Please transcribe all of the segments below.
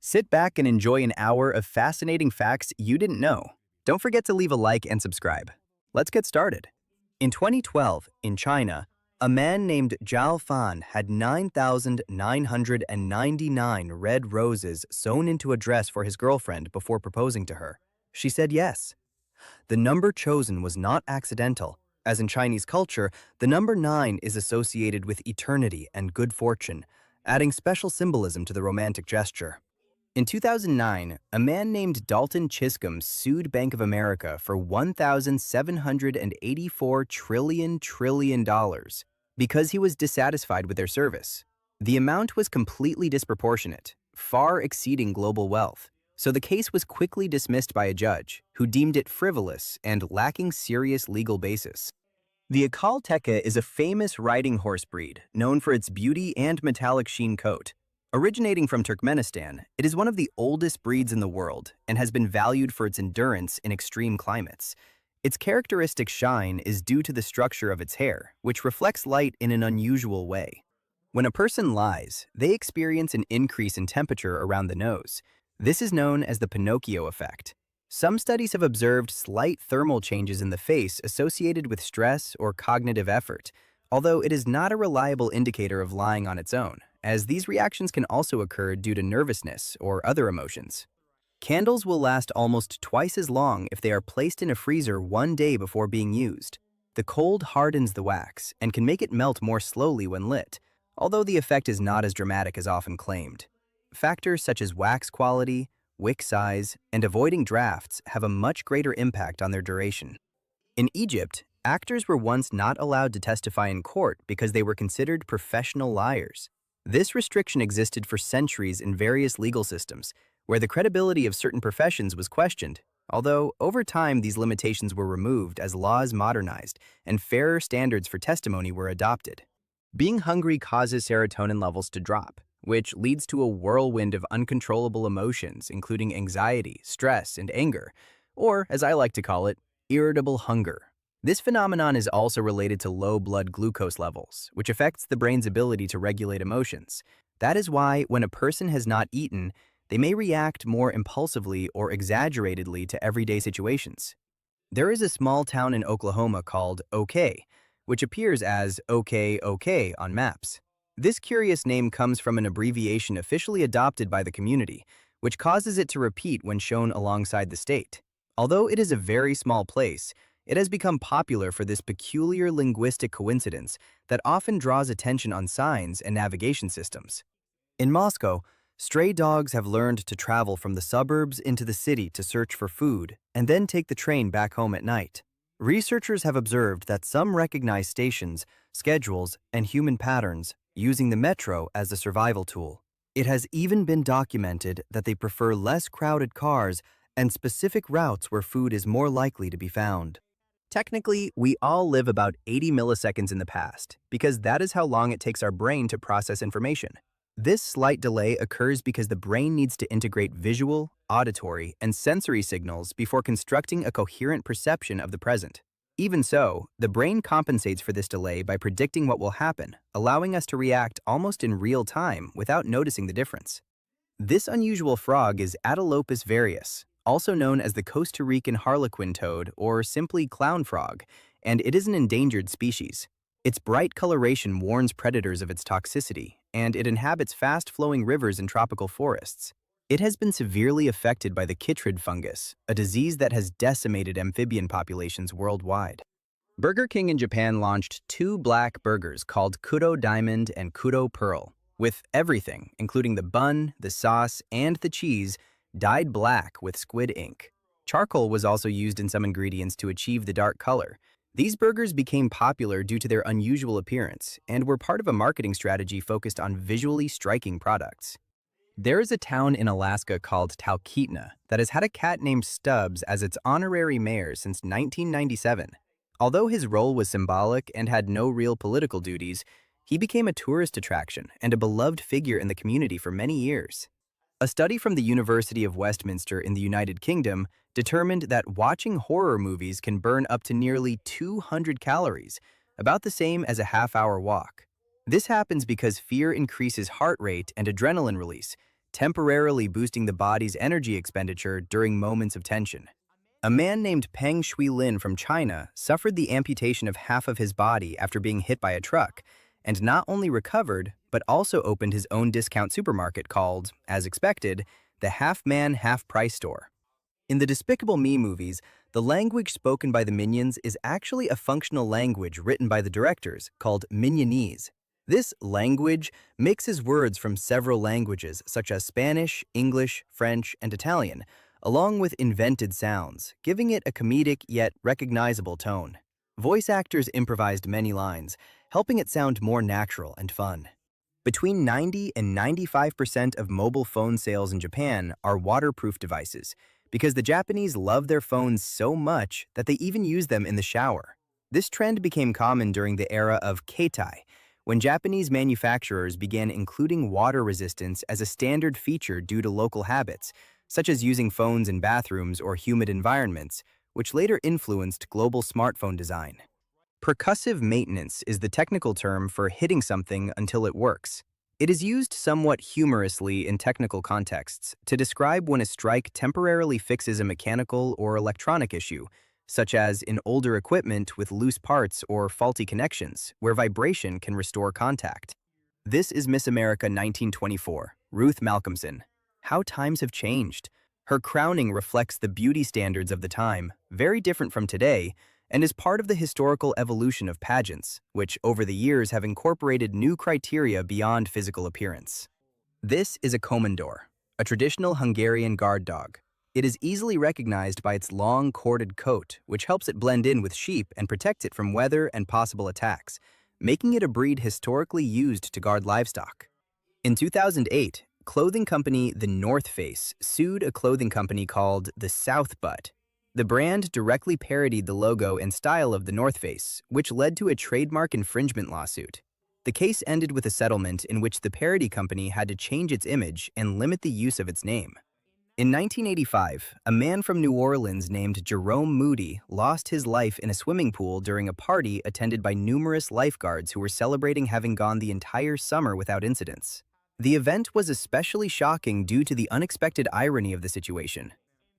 Sit back and enjoy an hour of fascinating facts you didn't know. Don't forget to leave a like and subscribe. Let's get started. In 2012, in China, a man named Zhao Fan had 9,999 red roses sewn into a dress for his girlfriend before proposing to her. She said yes. The number chosen was not accidental, as in Chinese culture, the number 9 is associated with eternity and good fortune, adding special symbolism to the romantic gesture. In 2009, a man named Dalton Chisholm sued Bank of America for $1,784 trillion because he was dissatisfied with their service. The amount was completely disproportionate, far exceeding global wealth, so the case was quickly dismissed by a judge, who deemed it frivolous and lacking serious legal basis. The Akal Teke is a famous riding horse breed known for its beauty and metallic sheen coat. Originating from Turkmenistan, it is one of the oldest breeds in the world and has been valued for its endurance in extreme climates. Its characteristic shine is due to the structure of its hair, which reflects light in an unusual way. When a person lies, they experience an increase in temperature around the nose. This is known as the Pinocchio effect. Some studies have observed slight thermal changes in the face associated with stress or cognitive effort, although it is not a reliable indicator of lying on its own, as these reactions can also occur due to nervousness or other emotions. Candles will last almost twice as long if they are placed in a freezer one day before being used. The cold hardens the wax and can make it melt more slowly when lit, although the effect is not as dramatic as often claimed. Factors such as wax quality, wick size, and avoiding drafts have a much greater impact on their duration. In Egypt, actors were once not allowed to testify in court because they were considered professional liars. This restriction existed for centuries in various legal systems, where the credibility of certain professions was questioned, although over time these limitations were removed as laws modernized and fairer standards for testimony were adopted. Being hungry causes serotonin levels to drop, which leads to a whirlwind of uncontrollable emotions, including anxiety, stress, and anger, or, as I like to call it, irritable hunger. This phenomenon is also related to low blood glucose levels, which affects the brain's ability to regulate emotions. That is why, when a person has not eaten, they may react more impulsively or exaggeratedly to everyday situations. There is a small town in Oklahoma called OK, which appears as OK OK on maps. This curious name comes from an abbreviation officially adopted by the community, which causes it to repeat when shown alongside the state. Although it is a very small place, it has become popular for this peculiar linguistic coincidence that often draws attention on signs and navigation systems. In Moscow, stray dogs have learned to travel from the suburbs into the city to search for food and then take the train back home at night. Researchers have observed that some recognize stations, schedules, and human patterns, using the metro as a survival tool. It has even been documented that they prefer less crowded cars and specific routes where food is more likely to be found. Technically, we all live about 80 milliseconds in the past, because that is how long it takes our brain to process information. This slight delay occurs because the brain needs to integrate visual, auditory, and sensory signals before constructing a coherent perception of the present. Even so, the brain compensates for this delay by predicting what will happen, allowing us to react almost in real time without noticing the difference. This unusual frog is Atelopus varius, also known as the Costa Rican harlequin toad or simply clown frog, and it is an endangered species. Its bright coloration warns predators of its toxicity, and it inhabits fast-flowing rivers and tropical forests. It has been severely affected by the chytrid fungus, a disease that has decimated amphibian populations worldwide. Burger King in Japan launched 2 black burgers called Kuro Diamond and Kuro Pearl, with everything, including the bun, the sauce, and the cheese, dyed black with squid ink. Charcoal was also used in some ingredients to achieve the dark color. These burgers became popular due to their unusual appearance and were part of a marketing strategy focused on visually striking products. There is a town in Alaska called Talkeetna that has had a cat named Stubbs as its honorary mayor since 1997. Although his role was symbolic and had no real political duties, he became a tourist attraction and a beloved figure in the community for many years. A study from the University of Westminster in the United Kingdom determined that watching horror movies can burn up to nearly 200 calories, about the same as a half-hour walk. This happens because fear increases heart rate and adrenaline release, temporarily boosting the body's energy expenditure during moments of tension. A man named Peng Shui-lin from China suffered the amputation of half of his body after being hit by a truck, and not only recovered, but also opened his own discount supermarket called, as expected, the Half-Man, Half-Price Store. In the Despicable Me movies, the language spoken by the minions is actually a functional language written by the directors called Minionese. This language mixes words from several languages such as Spanish, English, French, and Italian, along with invented sounds, giving it a comedic yet recognizable tone. Voice actors improvised many lines, helping it sound more natural and fun. Between 90 and 95% of mobile phone sales in Japan are waterproof devices, because the Japanese love their phones so much that they even use them in the shower. This trend became common during the era of Keitai, when Japanese manufacturers began including water resistance as a standard feature due to local habits, such as using phones in bathrooms or humid environments, which later influenced global smartphone design. Percussive maintenance is the technical term for hitting something until it works. It is used somewhat humorously in technical contexts to describe when a strike temporarily fixes a mechanical or electronic issue, such as in older equipment with loose parts or faulty connections, where vibration can restore contact. This is Miss America 1924, Ruth Malcolmson. How times have changed. Her crowning reflects the beauty standards of the time, very different from today, and is part of the historical evolution of pageants, which over the years have incorporated new criteria beyond physical appearance. This is a komondor, a traditional Hungarian guard dog. It is easily recognized by its long, corded coat, which helps it blend in with sheep and protects it from weather and possible attacks, making it a breed historically used to guard livestock. In 2008, clothing company The North Face sued a clothing company called the South Butt. The brand directly parodied the logo and style of The North Face, which led to a trademark infringement lawsuit. The case ended with a settlement in which the parody company had to change its image and limit the use of its name. In 1985, a man from New Orleans named Jerome Moody lost his life in a swimming pool during a party attended by numerous lifeguards who were celebrating having gone the entire summer without incidents. The event was especially shocking due to the unexpected irony of the situation.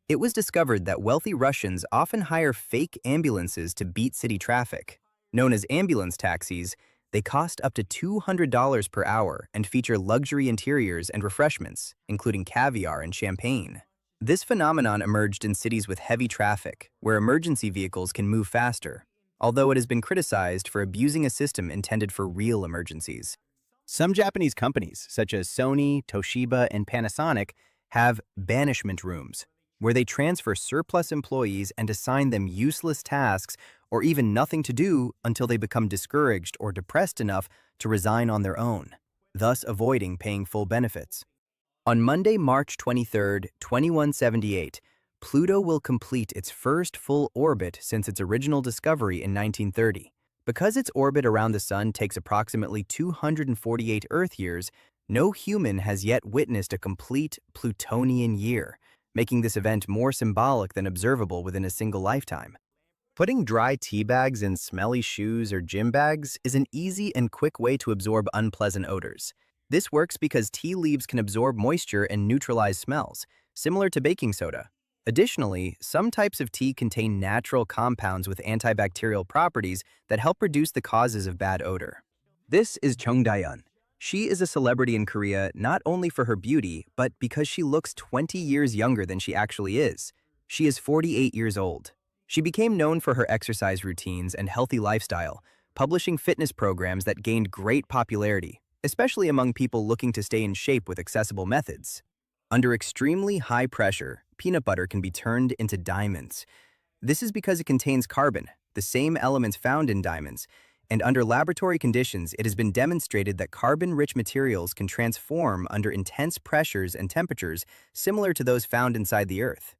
It was discovered that wealthy Russians often hire fake ambulances to beat city traffic. Known as ambulance taxis, they cost up to $200 per hour and feature luxury interiors and refreshments, including caviar and champagne. This phenomenon emerged in cities with heavy traffic, where emergency vehicles can move faster, although it has been criticized for abusing a system intended for real emergencies. Some Japanese companies, such as Sony, Toshiba, and Panasonic, have banishment rooms, where they transfer surplus employees and assign them useless tasks or even nothing to do until they become discouraged or depressed enough to resign on their own, thus avoiding paying full benefits. On Monday, March 23, 2178, Pluto will complete its first full orbit since its original discovery in 1930. Because its orbit around the Sun takes approximately 248 Earth years, no human has yet witnessed a complete Plutonian year, making this event more symbolic than observable within a single lifetime. Putting dry tea bags in smelly shoes or gym bags is an easy and quick way to absorb unpleasant odors. This works because tea leaves can absorb moisture and neutralize smells, similar to baking soda. Additionally, some types of tea contain natural compounds with antibacterial properties that help reduce the causes of bad odor. This is Chung Daeun. She is a celebrity in Korea not only for her beauty, but because she looks 20 years younger than she actually is. She is 48 years old. She became known for her exercise routines and healthy lifestyle, publishing fitness programs that gained great popularity, especially among people looking to stay in shape with accessible methods. Under extremely high pressure, peanut butter can be turned into diamonds. This is because it contains carbon, the same elements found in diamonds, and under laboratory conditions, it has been demonstrated that carbon-rich materials can transform under intense pressures and temperatures similar to those found inside the Earth.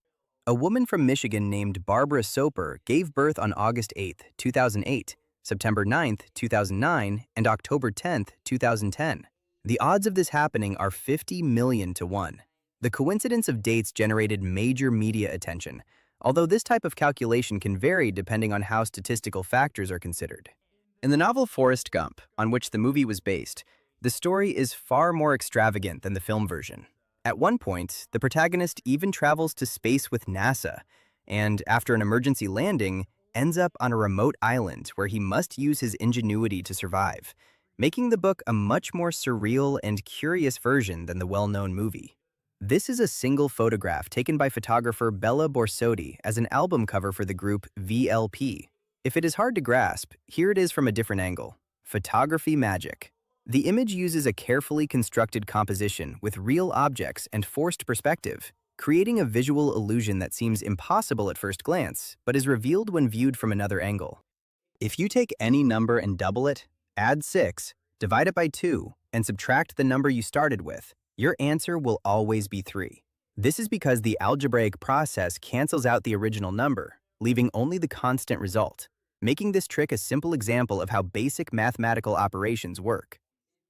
A woman from Michigan named Barbara Soper gave birth on August 8, 2008, September 9, 2009, and October 10, 2010. The odds of this happening are 50 million to 1. The coincidence of dates generated major media attention, although this type of calculation can vary depending on how statistical factors are considered. In the novel Forrest Gump, on which the movie was based, the story is far more extravagant than the film version. At one point, the protagonist even travels to space with NASA, and after an emergency landing, ends up on a remote island where he must use his ingenuity to survive, making the book a much more surreal and curious version than the well-known movie. This is a single photograph taken by photographer Bella Borsotti as an album cover for the group VLP. If it is hard to grasp, here it is from a different angle. Photography magic. The image uses a carefully constructed composition with real objects and forced perspective, creating a visual illusion that seems impossible at first glance, but is revealed when viewed from another angle. If you take any number and double it, add 6, divide it by 2, and subtract the number you started with, your answer will always be 3. This is because the algebraic process cancels out the original number, leaving only the constant result, making this trick a simple example of how basic mathematical operations work.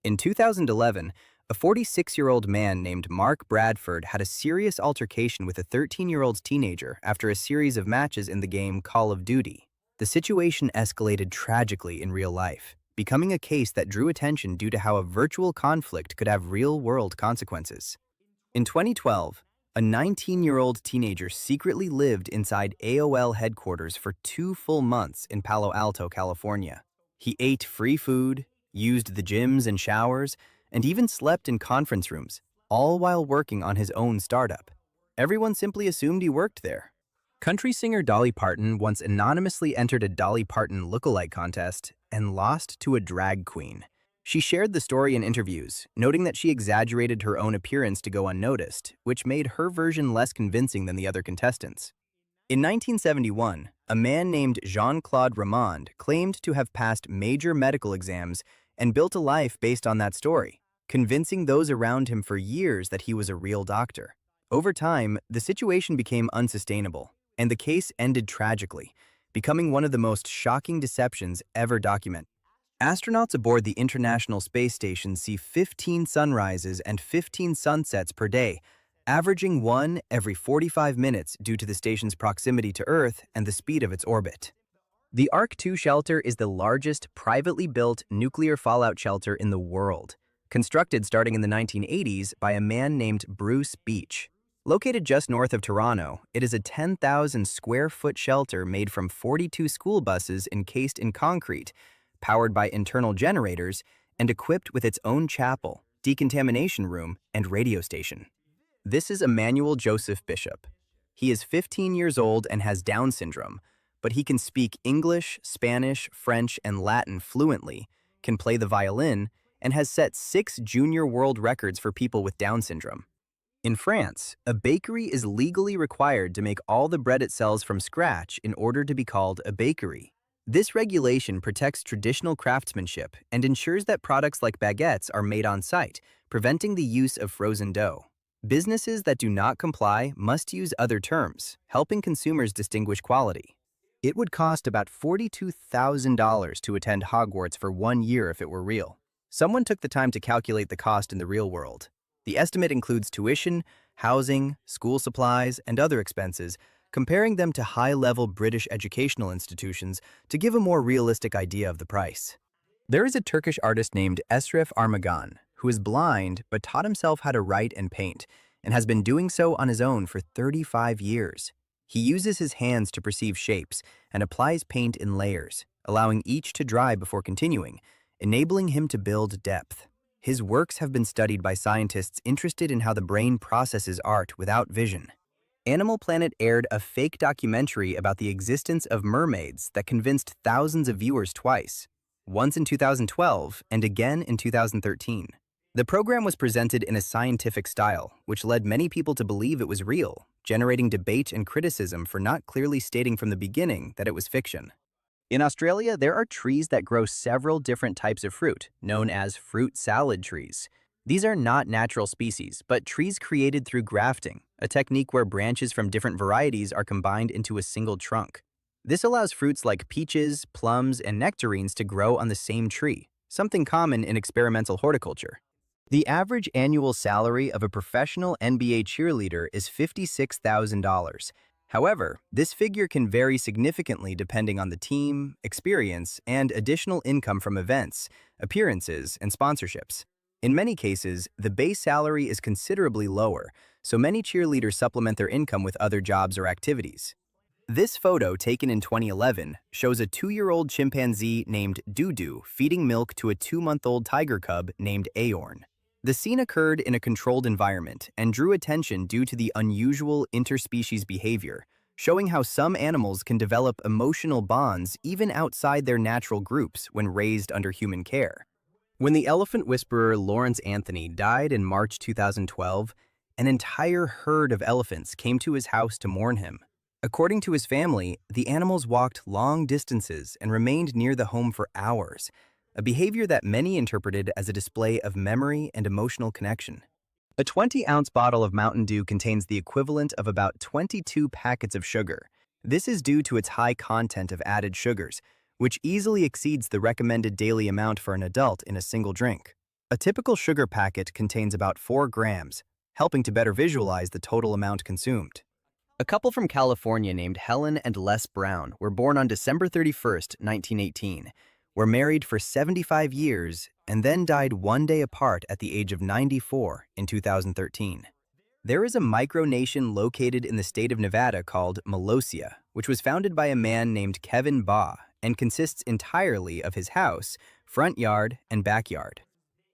In 2011, a 46-year-old man named Mark Bradford had a serious altercation with a 13-year-old teenager after a series of matches in the game Call of Duty. The situation escalated tragically in real life, becoming a case that drew attention due to how a virtual conflict could have real-world consequences. In 2012, a 19-year-old teenager secretly lived inside AOL headquarters for 2 full months in Palo Alto, California. He ate free food, used the gyms and showers, and even slept in conference rooms, all while working on his own startup. Everyone simply assumed he worked there. Country singer Dolly Parton once anonymously entered a Dolly Parton lookalike contest and lost to a drag queen. She shared the story in interviews, noting that she exaggerated her own appearance to go unnoticed, which made her version less convincing than the other contestants. In 1971, a man named Jean-Claude Ramond claimed to have passed major medical exams and built a life based on that story, convincing those around him for years that he was a real doctor. Over time, the situation became unsustainable, and the case ended tragically, becoming one of the most shocking deceptions ever documented. Astronauts aboard the International Space Station see 15 sunrises and 15 sunsets per day, averaging one every 45 minutes due to the station's proximity to Earth and the speed of its orbit. The Ark-2 shelter is the largest privately built nuclear fallout shelter in the world, constructed starting in the 1980s by a man named Bruce Beach. Located just north of Toronto, it is a 10,000-square-foot shelter made from 42 school buses encased in concrete, powered by internal generators, and equipped with its own chapel, decontamination room, and radio station. This is Emmanuel Joseph Bishop. He is 15 years old and has Down syndrome, but he can speak English, Spanish, French, and Latin fluently, can play the violin, and has set 6 junior world records for people with Down syndrome. In France, a bakery is legally required to make all the bread it sells from scratch in order to be called a bakery. This regulation protects traditional craftsmanship and ensures that products like baguettes are made on site, preventing the use of frozen dough. Businesses that do not comply must use other terms, helping consumers distinguish quality. It would cost about $42,000 to attend Hogwarts for 1 year if it were real. Someone took the time to calculate the cost in the real world. The estimate includes tuition, housing, school supplies, and other expenses, comparing them to high-level British educational institutions to give a more realistic idea of the price. There is a Turkish artist named Esref Armagan, who is blind but taught himself how to write and paint, and has been doing so on his own for 35 years. He uses his hands to perceive shapes and applies paint in layers, allowing each to dry before continuing, enabling him to build depth. His works have been studied by scientists interested in how the brain processes art without vision. Animal Planet aired a fake documentary about the existence of mermaids that convinced thousands of viewers twice, once in 2012 and again in 2013. The program was presented in a scientific style, which led many people to believe it was real, generating debate and criticism for not clearly stating from the beginning that it was fiction. In Australia, there are trees that grow several different types of fruit, known as fruit salad trees. These are not natural species, but trees created through grafting, a technique where branches from different varieties are combined into a single trunk. This allows fruits like peaches, plums, and nectarines to grow on the same tree, something common in experimental horticulture. The average annual salary of a professional NBA cheerleader is $56,000. However, this figure can vary significantly depending on the team, experience, and additional income from events, appearances, and sponsorships. In many cases, the base salary is considerably lower, so many cheerleaders supplement their income with other jobs or activities. This photo, taken in 2011, shows a 2-year-old chimpanzee named Dudu feeding milk to a 2-month-old tiger cub named Aorn. The scene occurred in a controlled environment and drew attention due to the unusual interspecies behavior, showing how some animals can develop emotional bonds even outside their natural groups when raised under human care. When the elephant whisperer Lawrence Anthony died in March 2012, an entire herd of elephants came to his house to mourn him. According to his family, the animals walked long distances and remained near the home for hours, a behavior that many interpreted as a display of memory and emotional connection. A 20-ounce bottle of Mountain Dew contains the equivalent of about 22 packets of sugar. This is due to its high content of added sugars, which easily exceeds the recommended daily amount for an adult in a single drink. A typical sugar packet contains about 4 grams, helping to better visualize the total amount consumed. A couple from California named Helen and Les Brown were born on December 31, 1918, were married for 75 years, and then died one day apart at the age of 94 in 2013. There is a micronation located in the state of Nevada called Molossia, which was founded by a man named Kevin Baugh and consists entirely of his house, front yard, and backyard.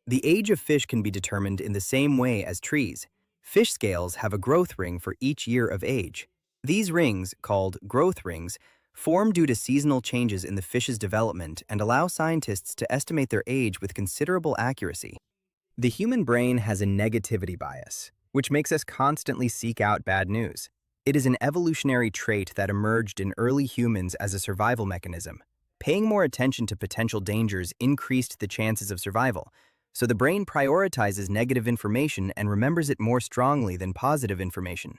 The age of fish can be determined in the same way as trees. Fish scales have a growth ring for each year of age. These rings, called growth rings, form due to seasonal changes in the fish's development and allow scientists to estimate their age with considerable accuracy. The human brain has a negativity bias, which makes us constantly seek out bad news. It is an evolutionary trait that emerged in early humans as a survival mechanism. Paying more attention to potential dangers increased the chances of survival, so the brain prioritizes negative information and remembers it more strongly than positive information.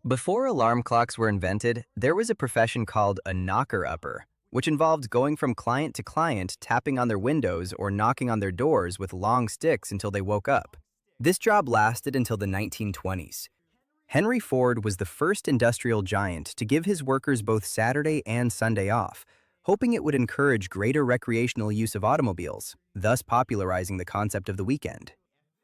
Before alarm clocks were invented, there was a profession called a knocker-upper, which involved going from client to client, tapping on their windows or knocking on their doors with long sticks until they woke up. This job lasted until the 1920s. Henry Ford was the first industrial giant to give his workers both Saturday and Sunday off, hoping it would encourage greater recreational use of automobiles, thus popularizing the concept of the weekend.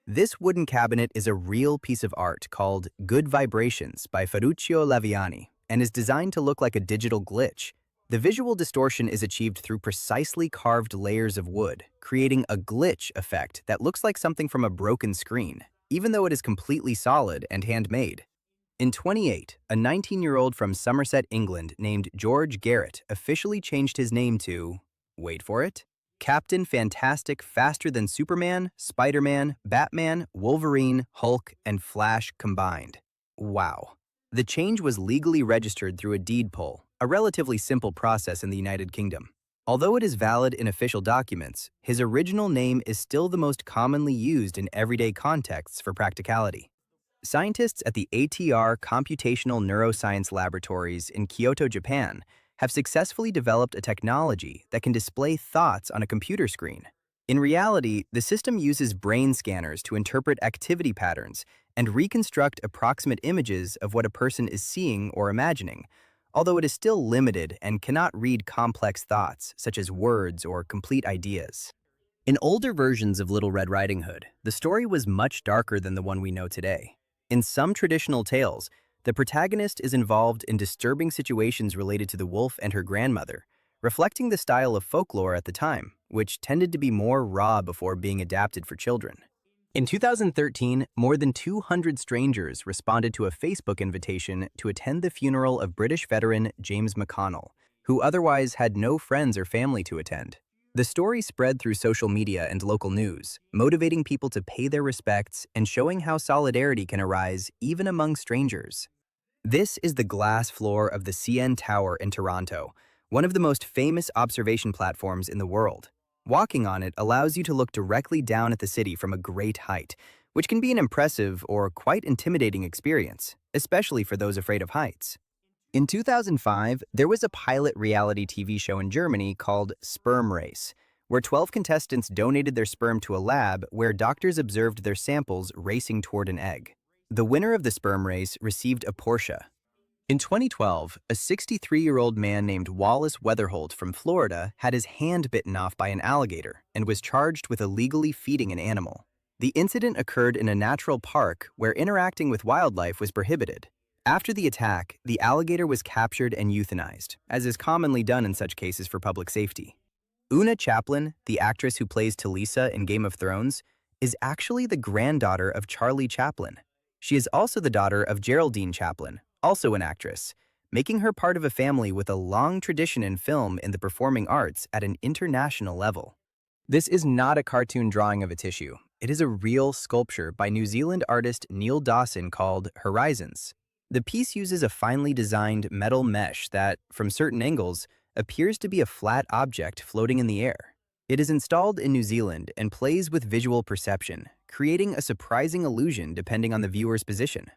This wooden cabinet is a real piece of art called Good Vibrations by Ferruccio Laviani and is designed to look like a digital glitch. The visual distortion is achieved through precisely carved layers of wood, creating a glitch effect that looks like something from a broken screen, even though it is completely solid and handmade. In 2008, a 19-year-old from Somerset, England named George Garrett officially changed his name to, wait for it, Captain Fantastic faster than Superman, Spider-Man, Batman, Wolverine, Hulk, and Flash combined. Wow. The change was legally registered through a deed poll, a relatively simple process in the United Kingdom. Although it is valid in official documents, his original name is still the most commonly used in everyday contexts for practicality. Scientists at the ATR Computational Neuroscience Laboratories in Kyoto, Japan, have successfully developed a technology that can display thoughts on a computer screen. In reality, the system uses brain scanners to interpret activity patterns and reconstruct approximate images of what a person is seeing or imagining, although it is still limited and cannot read complex thoughts, such as words or complete ideas. In older versions of Little Red Riding Hood, the story was much darker than the one we know today. In some traditional tales, the protagonist is involved in disturbing situations related to the wolf and her grandmother, reflecting the style of folklore at the time, which tended to be more raw before being adapted for children. In 2013, more than 200 strangers responded to a Facebook invitation to attend the funeral of British veteran James McConnell, who otherwise had no friends or family to attend. The story spread through social media and local news, motivating people to pay their respects and showing how solidarity can arise even among strangers. This is the glass floor of the CN Tower in Toronto, one of the most famous observation platforms in the world. Walking on it allows you to look directly down at the city from a great height, which can be an impressive or quite intimidating experience, especially for those afraid of heights. In 2005, there was a pilot reality TV show in Germany called Sperm Race, where 12 contestants donated their sperm to a lab where doctors observed their samples racing toward an egg. The winner of the sperm race received a Porsche. In 2012, a 63-year-old man named Wallace Weatherholt from Florida had his hand bitten off by an alligator and was charged with illegally feeding an animal. The incident occurred in a natural park where interacting with wildlife was prohibited. After the attack, the alligator was captured and euthanized, as is commonly done in such cases for public safety. Una Chaplin, the actress who plays Talisa in Game of Thrones, is actually the granddaughter of Charlie Chaplin. She is also the daughter of Geraldine Chaplin, also an actress, making her part of a family with a long tradition in film and the performing arts at an international level. This is not a cartoon drawing of a tissue. It is a real sculpture by New Zealand artist Neil Dawson called Horizons. The piece uses a finely designed metal mesh that, from certain angles, appears to be a flat object floating in the air. It is installed in New Zealand and plays with visual perception, creating a surprising illusion depending on the viewer's position.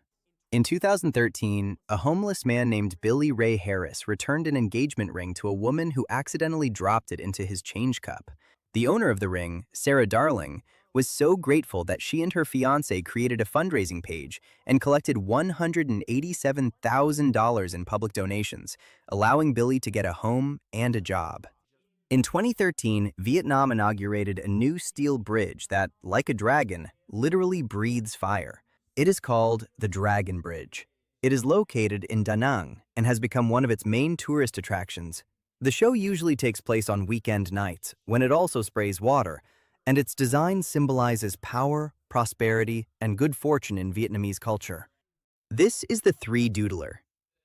In 2013, a homeless man named Billy Ray Harris returned an engagement ring to a woman who accidentally dropped it into his change cup. The owner of the ring, Sarah Darling, was so grateful that she and her fiancé created a fundraising page and collected $187,000 in public donations, allowing Billy to get a home and a job. In 2013, Vietnam inaugurated a new steel bridge that, like a dragon, literally breathes fire. It is called the Dragon Bridge. It is located in Da Nang and has become one of its main tourist attractions. The show usually takes place on weekend nights, when it also sprays water, and its design symbolizes power, prosperity, and good fortune in Vietnamese culture. This is the 3-Doodler.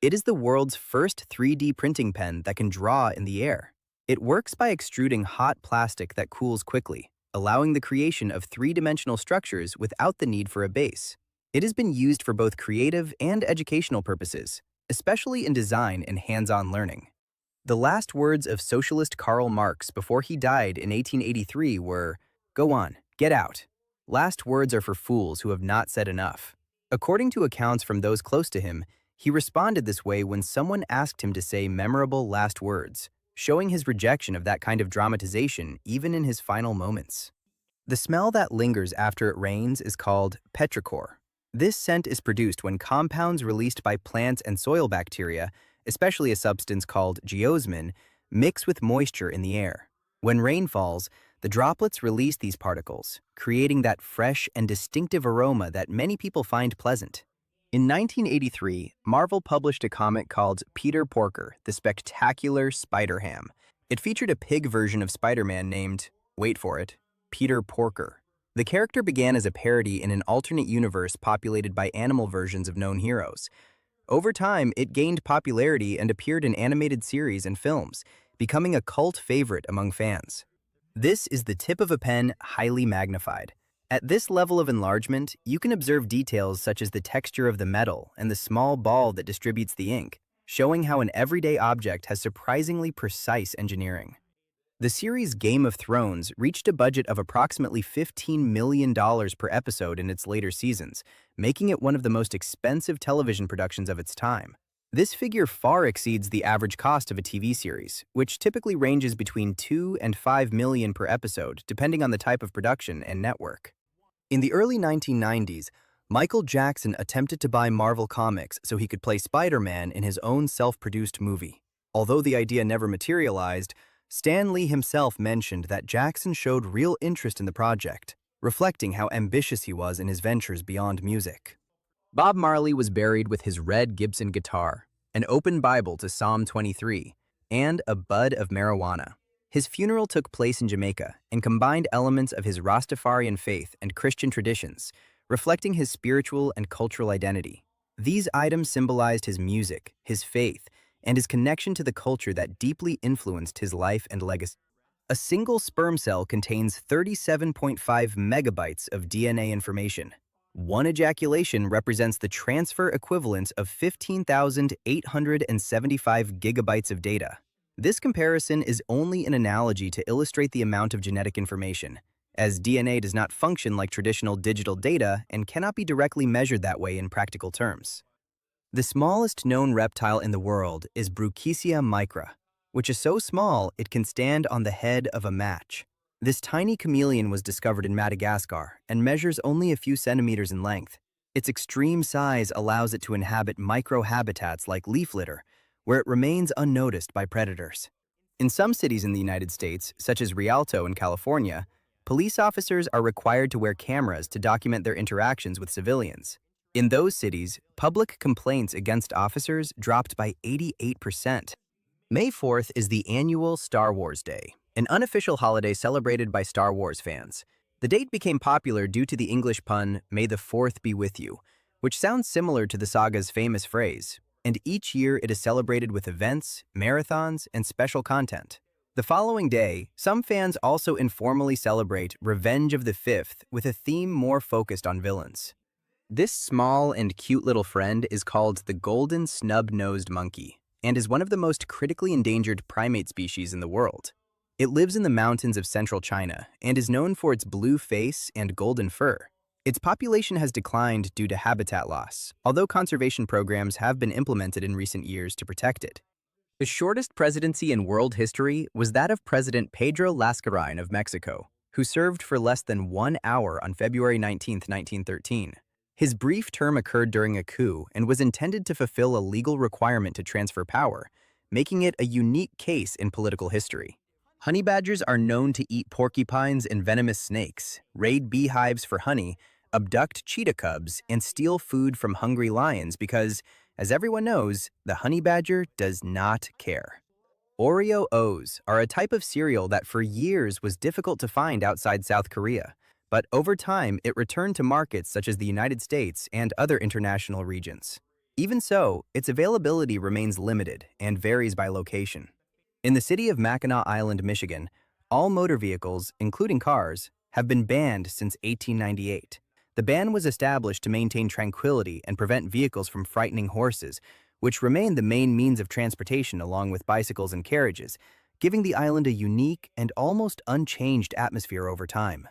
It is the world's first 3D printing pen that can draw in the air. It works by extruding hot plastic that cools quickly, allowing the creation of 3-dimensional structures without the need for a base. It has been used for both creative and educational purposes, especially in design and hands-on learning. The last words of socialist Karl Marx before he died in 1883 were, "Go on, get out." Last words are for fools who have not said enough. According to accounts from those close to him, he responded this way when someone asked him to say memorable last words, showing his rejection of that kind of dramatization even in his final moments. The smell that lingers after it rains is called petrichor. This scent is produced when compounds released by plants and soil bacteria, especially a substance called geosmin, mix with moisture in the air. When rain falls, the droplets release these particles, creating that fresh and distinctive aroma that many people find pleasant. In 1983, Marvel published a comic called Peter Porker, the Spectacular Spider-Ham. It featured a pig version of Spider-Man named, wait for it, Peter Porker. The character began as a parody in an alternate universe populated by animal versions of known heroes. Over time, it gained popularity and appeared in animated series and films, becoming a cult favorite among fans. This is the tip of a pen highly magnified. At this level of enlargement, you can observe details such as the texture of the metal and the small ball that distributes the ink, showing how an everyday object has surprisingly precise engineering. The series Game of Thrones reached a budget of approximately $15 million per episode in its later seasons, making it one of the most expensive television productions of its time. This figure far exceeds the average cost of a TV series, which typically ranges between $2 and $5 million per episode, depending on the type of production and network. In the early 1990s, Michael Jackson attempted to buy Marvel Comics so he could play Spider-Man in his own self-produced movie. Although the idea never materialized, Stan Lee himself mentioned that Jackson showed real interest in the project, reflecting how ambitious he was in his ventures beyond music. Bob Marley was buried with his red Gibson guitar, an open Bible to Psalm 23, and a bud of marijuana. His funeral took place in Jamaica and combined elements of his Rastafarian faith and Christian traditions, reflecting his spiritual and cultural identity. These items symbolized his music, his faith, and his connection to the culture that deeply influenced his life and legacy. A single sperm cell contains 37.5 megabytes of DNA information. One ejaculation represents the transfer equivalent of 15,875 gigabytes of data. This comparison is only an analogy to illustrate the amount of genetic information, as DNA does not function like traditional digital data and cannot be directly measured that way in practical terms. The smallest known reptile in the world is Brookesia micra, which is so small it can stand on the head of a match. This tiny chameleon was discovered in Madagascar and measures only a few centimeters in length. Its extreme size allows it to inhabit microhabitats like leaf litter, where it remains unnoticed by predators. In some cities in the United States, such as Rialto in California, Police officers are required to wear cameras to document their interactions with civilians. In those cities, public complaints against officers dropped by 88%. May 4th is the annual Star Wars Day, an unofficial holiday celebrated by Star Wars fans. The date became popular due to the English pun, "May the 4th be with you," which sounds similar to the saga's famous phrase, and each year it is celebrated with events, marathons, and special content. The following day, some fans also informally celebrate Revenge of the 5th with a theme more focused on villains. This small and cute little friend is called the golden snub-nosed monkey and is one of the most critically endangered primate species in the world. It lives in the mountains of central China and is known for its blue face and golden fur. Its population has declined due to habitat loss, although conservation programs have been implemented in recent years to protect it. The shortest presidency in world history was that of President Pedro Lascarain of Mexico, who served for less than 1 hour on February 19, 1913. His brief term occurred during a coup and was intended to fulfill a legal requirement to transfer power, making it a unique case in political history. Honey badgers are known to eat porcupines and venomous snakes, raid beehives for honey, abduct cheetah cubs, and steal food from hungry lions because, as everyone knows, the honey badger does not care. Oreo O's are a type of cereal that for years was difficult to find outside South Korea, but over time it returned to markets such as the United States and other international regions. Even so, its availability remains limited and varies by location. In the city of Mackinac Island, Michigan, all motor vehicles, including cars, have been banned since 1898. The ban was established to maintain tranquility and prevent vehicles from frightening horses, which remain the main means of transportation along with bicycles and carriages, giving the island a unique and almost unchanged atmosphere over time.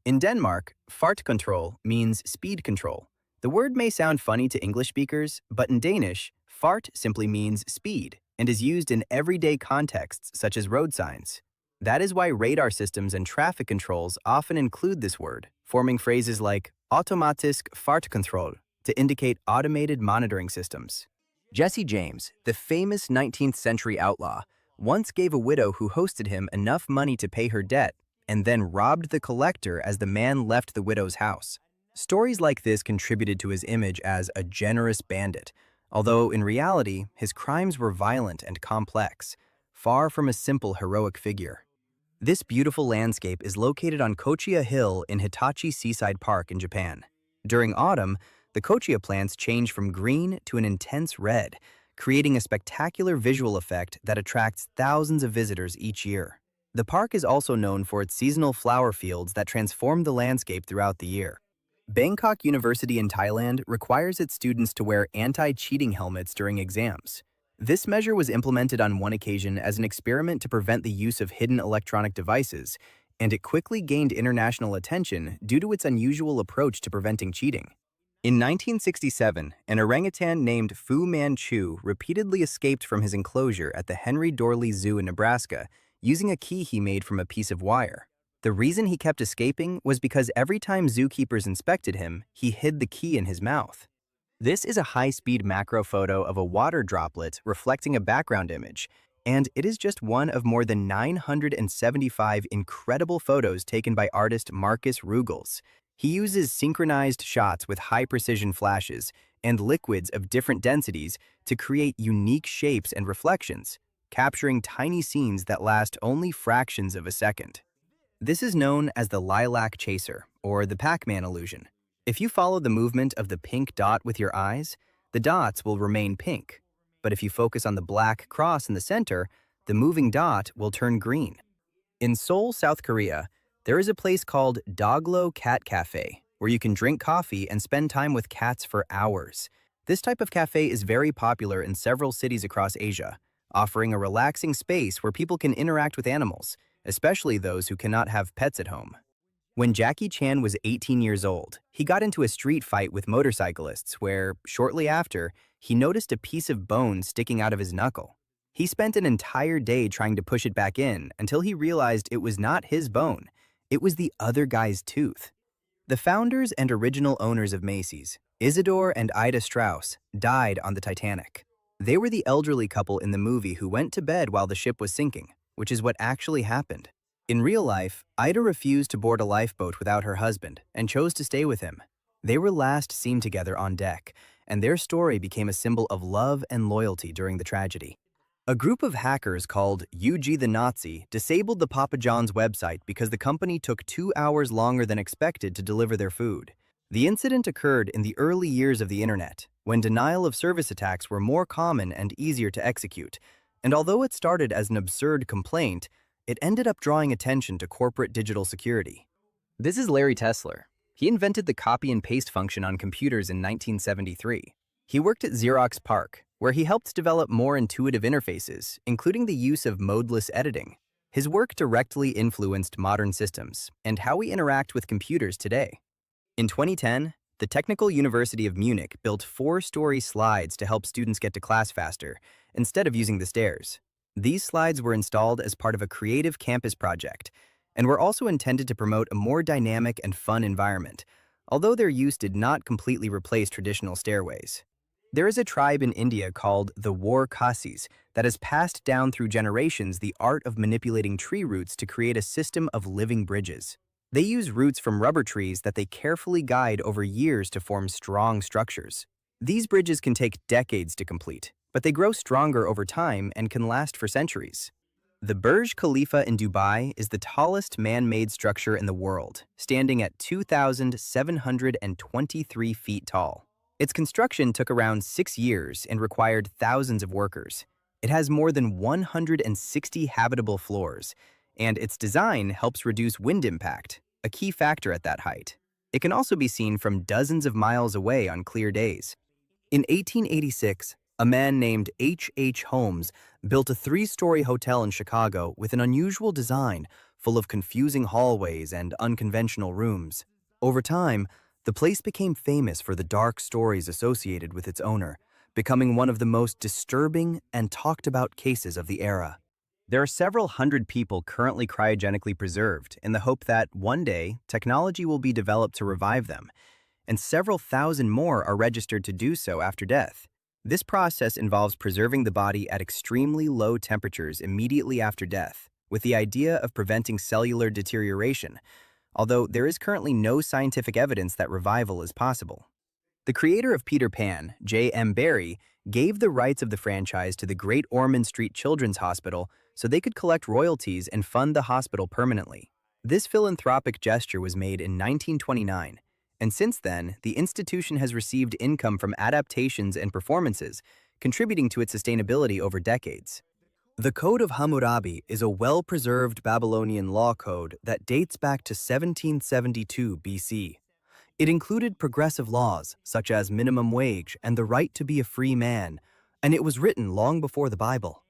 In Denmark, fart control means speed control. The word may sound funny to English speakers, but in Danish, fart simply means speed and is used in everyday contexts such as road signs. That is why radar systems and traffic controls often include this word, forming phrases like automatisk fartkontrol to indicate automated monitoring systems. Jesse James, the famous 19th century outlaw, once gave a widow who hosted him enough money to pay her debt and then robbed the collector as the man left the widow's house. Stories like this contributed to his image as a generous bandit, although in reality, his crimes were violent and complex, far from a simple heroic figure. This beautiful landscape is located on Kochia Hill in Hitachi Seaside Park in Japan. During autumn, the kochia plants change from green to an intense red, creating a spectacular visual effect that attracts thousands of visitors each year. The park is also known for its seasonal flower fields that transform the landscape throughout the year. Bangkok University in Thailand requires its students to wear anti-cheating helmets during exams. This measure was implemented on one occasion as an experiment to prevent the use of hidden electronic devices, and it quickly gained international attention due to its unusual approach to preventing cheating. In 1967, an orangutan named Fu Manchu repeatedly escaped from his enclosure at the Henry Dorley Zoo in Nebraska using a key he made from a piece of wire. The reason he kept escaping was because every time zookeepers inspected him, he hid the key in his mouth. This is a high-speed macro photo of a water droplet reflecting a background image, and it is just one of more than 975 incredible photos taken by artist Marcus Rugels. He uses synchronized shots with high-precision flashes and liquids of different densities to create unique shapes and reflections, capturing tiny scenes that last only fractions of a second. This is known as the lilac chaser, or the Pac-Man illusion. If you follow the movement of the pink dot with your eyes, the dots will remain pink. But if you focus on the black cross in the center, the moving dot will turn green. In Seoul, South Korea, there is a place called Doglo Cat Cafe, where you can drink coffee and spend time with cats for hours. This type of cafe is very popular in several cities across Asia, offering a relaxing space where people can interact with animals, especially those who cannot have pets at home. When Jackie Chan was 18 years old, he got into a street fight with motorcyclists where, shortly after, he noticed a piece of bone sticking out of his knuckle. He spent an entire day trying to push it back in until he realized it was not his bone, it was the other guy's tooth. The founders and original owners of Macy's, Isidore and Ida Strauss, died on the Titanic. They were the elderly couple in the movie who went to bed while the ship was sinking, which is what actually happened. In real life, Ida refused to board a lifeboat without her husband and chose to stay with him. They were last seen together on deck, and their story became a symbol of love and loyalty during the tragedy. A group of hackers called UG the Nazi disabled the Papa John's website because the company took 2 hours longer than expected to deliver their food. The incident occurred in the early years of the internet, when denial of service attacks were more common and easier to execute, and although it started as an absurd complaint, it ended up drawing attention to corporate digital security. This is Larry Tesler. He invented the copy and paste function on computers in 1973. He worked at Xerox PARC, where he helped develop more intuitive interfaces, including the use of modeless editing. His work directly influenced modern systems and how we interact with computers today. In 2010, the Technical University of Munich built 4-story slides to help students get to class faster, instead of using the stairs. These slides were installed as part of a creative campus project, and were also intended to promote a more dynamic and fun environment, although their use did not completely replace traditional stairways. There is a tribe in India called the War Khasis that has passed down through generations the art of manipulating tree roots to create a system of living bridges. They use roots from rubber trees that they carefully guide over years to form strong structures. These bridges can take decades to complete, but they grow stronger over time and can last for centuries. The Burj Khalifa in Dubai is the tallest man-made structure in the world, standing at 2,723 feet tall. Its construction took around 6 years and required thousands of workers. It has more than 160 habitable floors, and its design helps reduce wind impact, a key factor at that height. It can also be seen from dozens of miles away on clear days. In 1886, a man named H. Holmes built a 3-story hotel in Chicago with an unusual design full of confusing hallways and unconventional rooms. Over time, the place became famous for the dark stories associated with its owner, becoming one of the most disturbing and talked about cases of the era. There are several hundred people currently cryogenically preserved in the hope that one day technology will be developed to revive them, and several thousand more are registered to do so after death. This process involves preserving the body at extremely low temperatures immediately after death, with the idea of preventing cellular deterioration, although there is currently no scientific evidence that revival is possible. The creator of Peter Pan, J.M. Barrie, gave the rights of the franchise to the Great Ormond Street Children's Hospital so they could collect royalties and fund the hospital permanently. This philanthropic gesture was made in 1929, and since then, the institution has received income from adaptations and performances, contributing to its sustainability over decades. The Code of Hammurabi is a well-preserved Babylonian law code that dates back to 1772 BC. It included progressive laws, such as minimum wage and the right to be a free man, and it was written long before the Bible.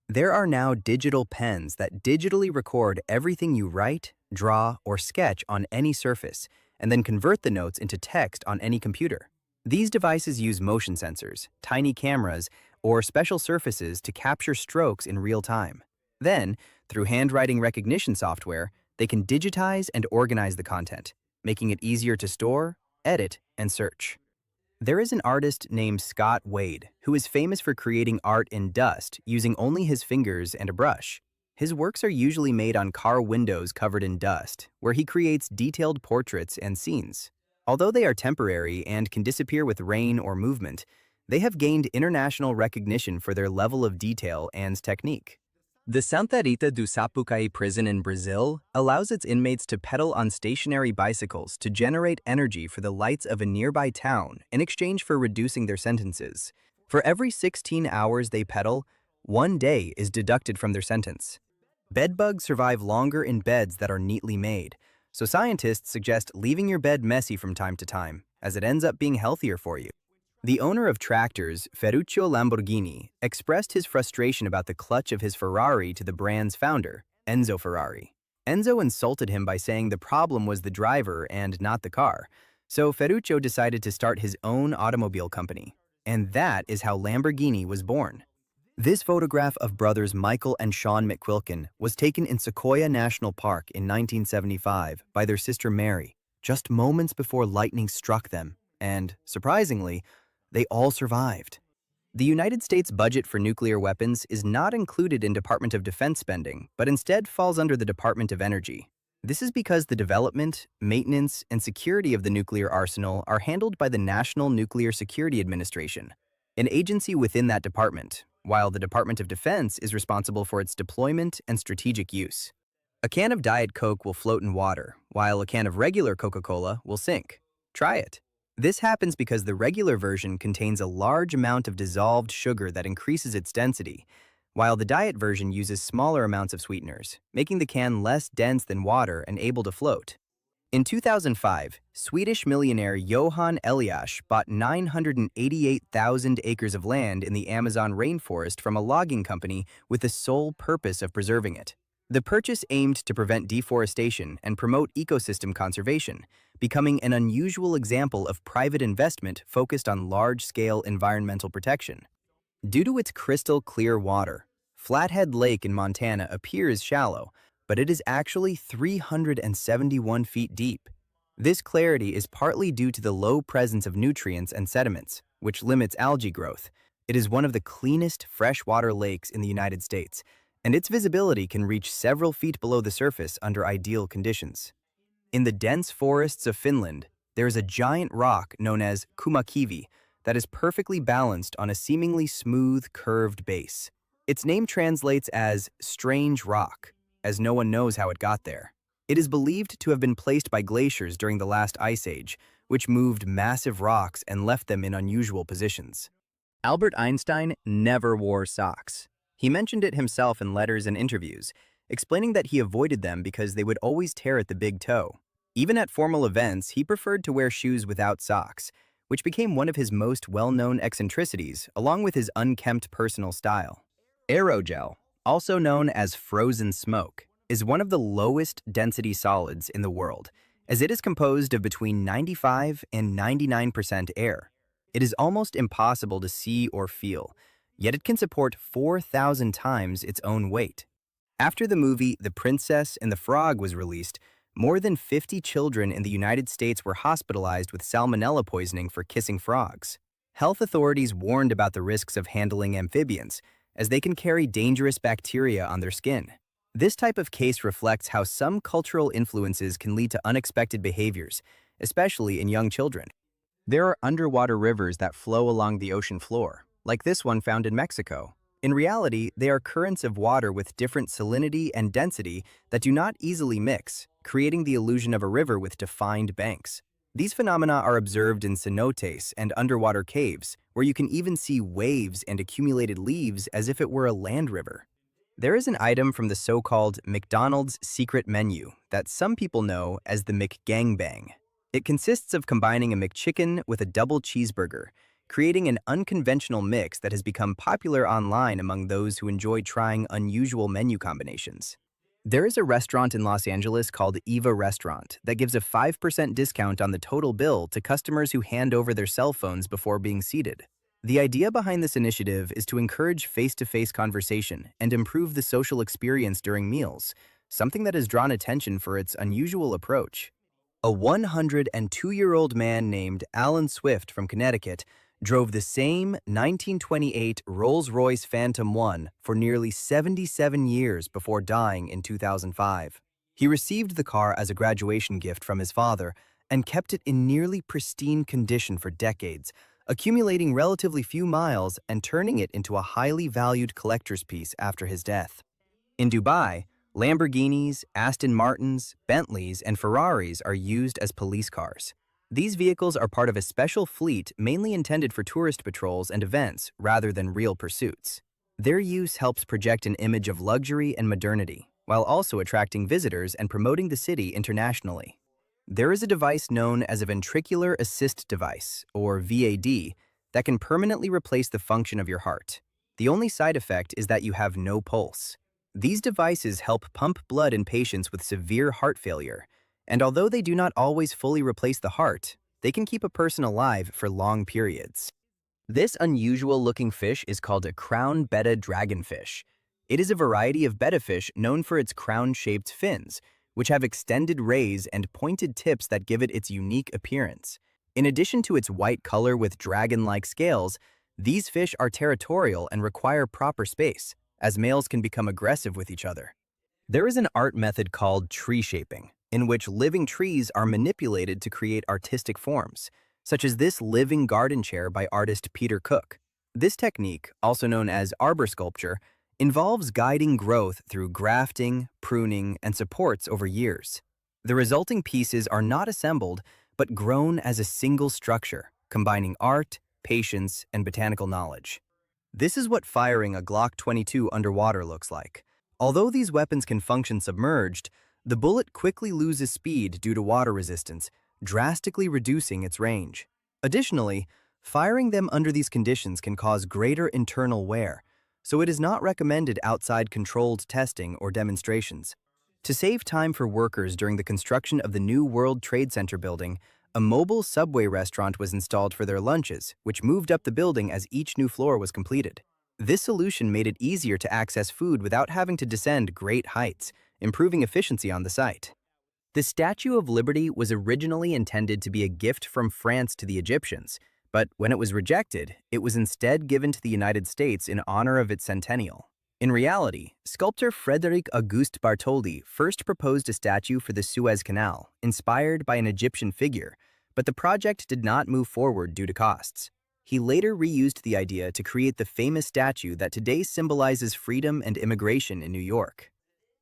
There are now digital pens that digitally record everything you write, draw, or sketch on any surface, and then convert the notes into text on any computer. These devices use motion sensors, tiny cameras, or special surfaces to capture strokes in real time. Then, through handwriting recognition software, they can digitize and organize the content, making it easier to store, edit, and search. There is an artist named Scott Wade who is famous for creating art in dust using only his fingers and a brush. His works are usually made on car windows covered in dust, where he creates detailed portraits and scenes. Although they are temporary and can disappear with rain or movement, they have gained international recognition for their level of detail and technique. The Santa Rita do Sapucaí prison in Brazil allows its inmates to pedal on stationary bicycles to generate energy for the lights of a nearby town in exchange for reducing their sentences. For every 16 hours they pedal, 1 day is deducted from their sentence. Bedbugs survive longer in beds that are neatly made, so scientists suggest leaving your bed messy from time to time, as it ends up being healthier for you. The owner of tractors, Ferruccio Lamborghini, expressed his frustration about the clutch of his Ferrari to the brand's founder, Enzo Ferrari. Enzo insulted him by saying the problem was the driver and not the car, so Ferruccio decided to start his own automobile company, and that is how Lamborghini was born. This photograph of brothers Michael and Sean McQuilkin was taken in Sequoia National Park in 1975 by their sister Mary, just moments before lightning struck them, and, surprisingly, they all survived. The United States budget for nuclear weapons is not included in Department of Defense spending, but instead falls under the Department of Energy. This is because the development, maintenance, and security of the nuclear arsenal are handled by the National Nuclear Security Administration, an agency within that department, while the Department of Defense is responsible for its deployment and strategic use. A can of Diet Coke will float in water, while a can of regular Coca-Cola will sink. Try it. This happens because the regular version contains a large amount of dissolved sugar that increases its density, while the diet version uses smaller amounts of sweeteners, making the can less dense than water and able to float. In 2005, Swedish millionaire Johan Elias bought 988,000 acres of land in the Amazon rainforest from a logging company with the sole purpose of preserving it. The purchase aimed to prevent deforestation and promote ecosystem conservation, becoming an unusual example of private investment focused on large-scale environmental protection. Due to its crystal clear water, Flathead Lake in Montana appears shallow, but it is actually 371 feet deep. This clarity is partly due to the low presence of nutrients and sediments, which limits algae growth. It is one of the cleanest freshwater lakes in the United States, and its visibility can reach several feet below the surface under ideal conditions. In the dense forests of Finland, there is a giant rock known as Kumakivi that is perfectly balanced on a seemingly smooth, curved base. Its name translates as strange rock, as no one knows how it got there. It is believed to have been placed by glaciers during the last ice age, which moved massive rocks and left them in unusual positions. Albert Einstein never wore socks. He mentioned it himself in letters and interviews, explaining that he avoided them because they would always tear at the big toe. Even at formal events, he preferred to wear shoes without socks, which became one of his most well-known eccentricities, along with his unkempt personal style. Aerogel, also known as frozen smoke, is one of the lowest density solids in the world, as it is composed of between 95 and 99% air. It is almost impossible to see or feel, yet it can support 4,000 times its own weight. After the movie The Princess and the Frog was released, more than 50 children in the United States were hospitalized with salmonella poisoning for kissing frogs. Health authorities warned about the risks of handling amphibians, as they can carry dangerous bacteria on their skin. This type of case reflects how some cultural influences can lead to unexpected behaviors, especially in young children. There are underwater rivers that flow along the ocean floor, like this one found in Mexico. In reality, they are currents of water with different salinity and density that do not easily mix, creating the illusion of a river with defined banks. These phenomena are observed in cenotes and underwater caves, where you can even see waves and accumulated leaves as if it were a land river. There is an item from the so-called McDonald's secret menu that some people know as the McGangbang. It consists of combining a McChicken with a double cheeseburger, creating an unconventional mix that has become popular online among those who enjoy trying unusual menu combinations. There is a restaurant in Los Angeles called Eva Restaurant that gives a 5% discount on the total bill to customers who hand over their cell phones before being seated. The idea behind this initiative is to encourage face-to-face conversation and improve the social experience during meals, something that has drawn attention for its unusual approach. A 102-year-old man named Alan Swift from Connecticut drove the same 1928 Rolls-Royce Phantom 1 for nearly 77 years before dying in 2005. He received the car as a graduation gift from his father and kept it in nearly pristine condition for decades, accumulating relatively few miles and turning it into a highly valued collector's piece after his death. In Dubai, Lamborghinis, Aston Martins, Bentleys, and Ferraris are used as police cars. These vehicles are part of a special fleet mainly intended for tourist patrols and events rather than real pursuits. Their use helps project an image of luxury and modernity, while also attracting visitors and promoting the city internationally. There is a device known as a ventricular assist device, or VAD, that can permanently replace the function of your heart. The only side effect is that you have no pulse. These devices help pump blood in patients with severe heart failure, and although they do not always fully replace the heart, they can keep a person alive for long periods. This unusual-looking fish is called a crown betta dragonfish. It is a variety of betta fish known for its crown-shaped fins, which have extended rays and pointed tips that give it its unique appearance. In addition to its white color with dragon-like scales, These fish are territorial and require proper space, as males can become aggressive with each other. There is an art method called tree shaping, in which living trees are manipulated to create artistic forms, such as this living garden chair by artist Peter Cook. This technique, also known as arbor sculpture, involves guiding growth through grafting, pruning, and supports over years. The resulting pieces are not assembled, but grown as a single structure, combining art, patience, and botanical knowledge. This is what firing a Glock 22 underwater looks like. Although these weapons can function submerged, the bullet quickly loses speed due to water resistance, drastically reducing its range. Additionally, firing them under these conditions can cause greater internal wear, so it is not recommended outside controlled testing or demonstrations. To save time for workers during the construction of the new World Trade Center building, a mobile subway restaurant was installed for their lunches, which moved up the building as each new floor was completed. This solution made it easier to access food without having to descend great heights, improving efficiency on the site. The Statue of Liberty was originally intended to be a gift from France to the Egyptians, but when it was rejected, it was instead given to the United States in honor of its centennial. In reality, sculptor Frédéric Auguste Bartholdi first proposed a statue for the Suez Canal, inspired by an Egyptian figure, but the project did not move forward due to costs. He later reused the idea to create the famous statue that today symbolizes freedom and immigration in New York.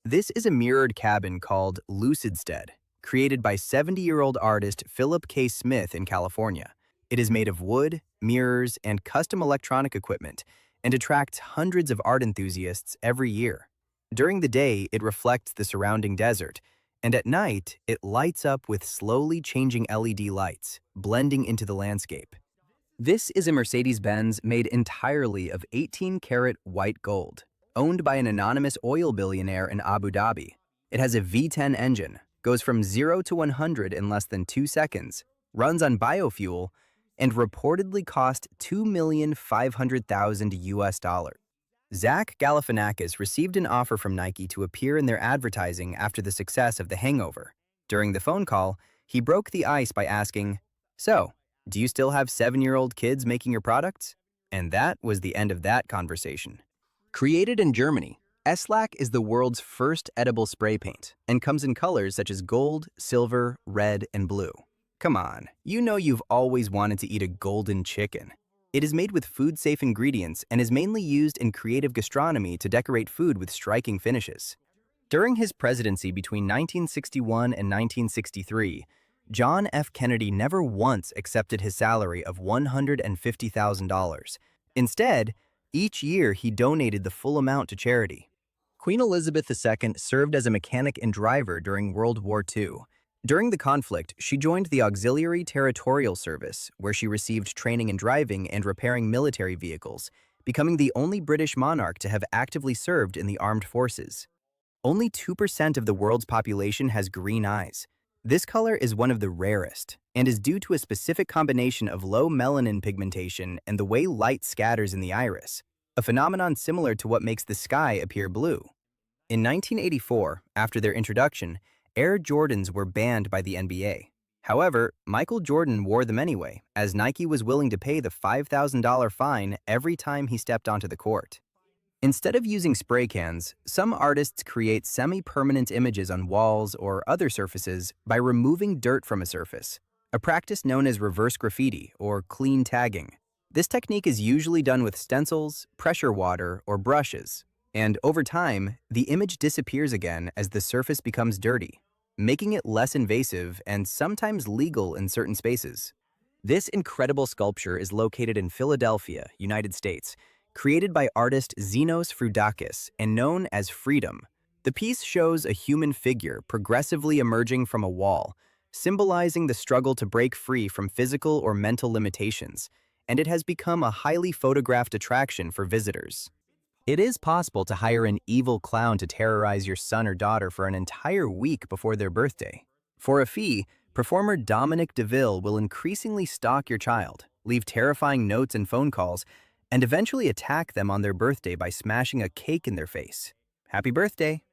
This is a mirrored cabin called Lucidstead, created by 70-year-old artist Philip K. Smith in California. It is made of wood, mirrors, and custom electronic equipment, and attracts hundreds of art enthusiasts every year. During the day, it reflects the surrounding desert, and at night, it lights up with slowly changing LED lights, blending into the landscape. This is a Mercedes-Benz made entirely of 18-karat white gold, owned by an anonymous oil billionaire in Abu Dhabi. It has a V10 engine, goes from 0 to 100 in less than 2 seconds, runs on biofuel, and reportedly cost $2,500,000 US. Zach Galifianakis received an offer from Nike to appear in their advertising after the success of The Hangover. During the phone call, he broke the ice by asking, "So, do you still have 7-year-old kids making your products?" And that was the end of that conversation. Created in Germany, Eslac is the world's first edible spray paint and comes in colors such as gold, silver, red, and blue. Come on, you know you've always wanted to eat a golden chicken. It is made with food-safe ingredients and is mainly used in creative gastronomy to decorate food with striking finishes. During his presidency between 1961 and 1963, John F. Kennedy never once accepted his salary of $150,000. Instead, each year he donated the full amount to charity. Queen Elizabeth II served as a mechanic and driver during World War II. During the conflict, she joined the Auxiliary Territorial Service, where she received training in driving and repairing military vehicles, becoming the only British monarch to have actively served in the armed forces. Only 2% of the world's population has green eyes. This color is one of the rarest, and is due to a specific combination of low melanin pigmentation and the way light scatters in the iris, a phenomenon similar to what makes the sky appear blue. In 1984, after their introduction, Air Jordans were banned by the NBA. However, Michael Jordan wore them anyway, as Nike was willing to pay the $5,000 fine every time he stepped onto the court. Instead of using spray cans, some artists create semi-permanent images on walls or other surfaces by removing dirt from a surface, a practice known as reverse graffiti or clean tagging. This technique is usually done with stencils, pressure water, or brushes, and over time, the image disappears again as the surface becomes dirty, making it less invasive and sometimes legal in certain spaces. This incredible sculpture is located in Philadelphia, United States, created by artist Zenos Frudakis and known as Freedom. The piece shows a human figure progressively emerging from a wall, symbolizing the struggle to break free from physical or mental limitations, and it has become a highly photographed attraction for visitors. It is possible to hire an evil clown to terrorize your son or daughter for an entire week before their birthday. For a fee, performer Dominic DeVille will increasingly stalk your child, leave terrifying notes and phone calls, and eventually attack them on their birthday by smashing a cake in their face. Happy birthday!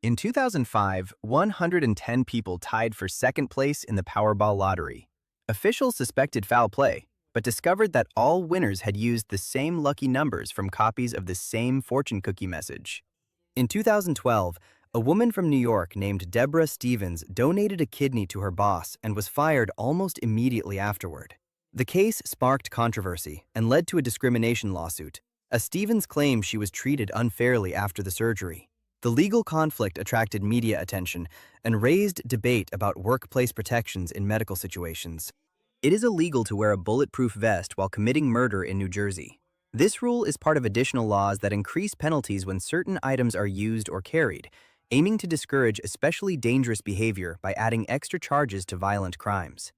In 2005, 110 people tied for second place in the Powerball lottery. Officials suspected foul play, but discovered that all winners had used the same lucky numbers from copies of the same fortune cookie message. In 2012, a woman from New York named Deborah Stevens donated a kidney to her boss and was fired almost immediately afterward. The case sparked controversy and led to a discrimination lawsuit, as Stevens claimed she was treated unfairly after the surgery. The legal conflict attracted media attention and raised debate about workplace protections in medical situations. It is illegal to wear a bulletproof vest while committing murder in New Jersey. This rule is part of additional laws that increase penalties when certain items are used or carried, aiming to discourage especially dangerous behavior by adding extra charges to violent crimes.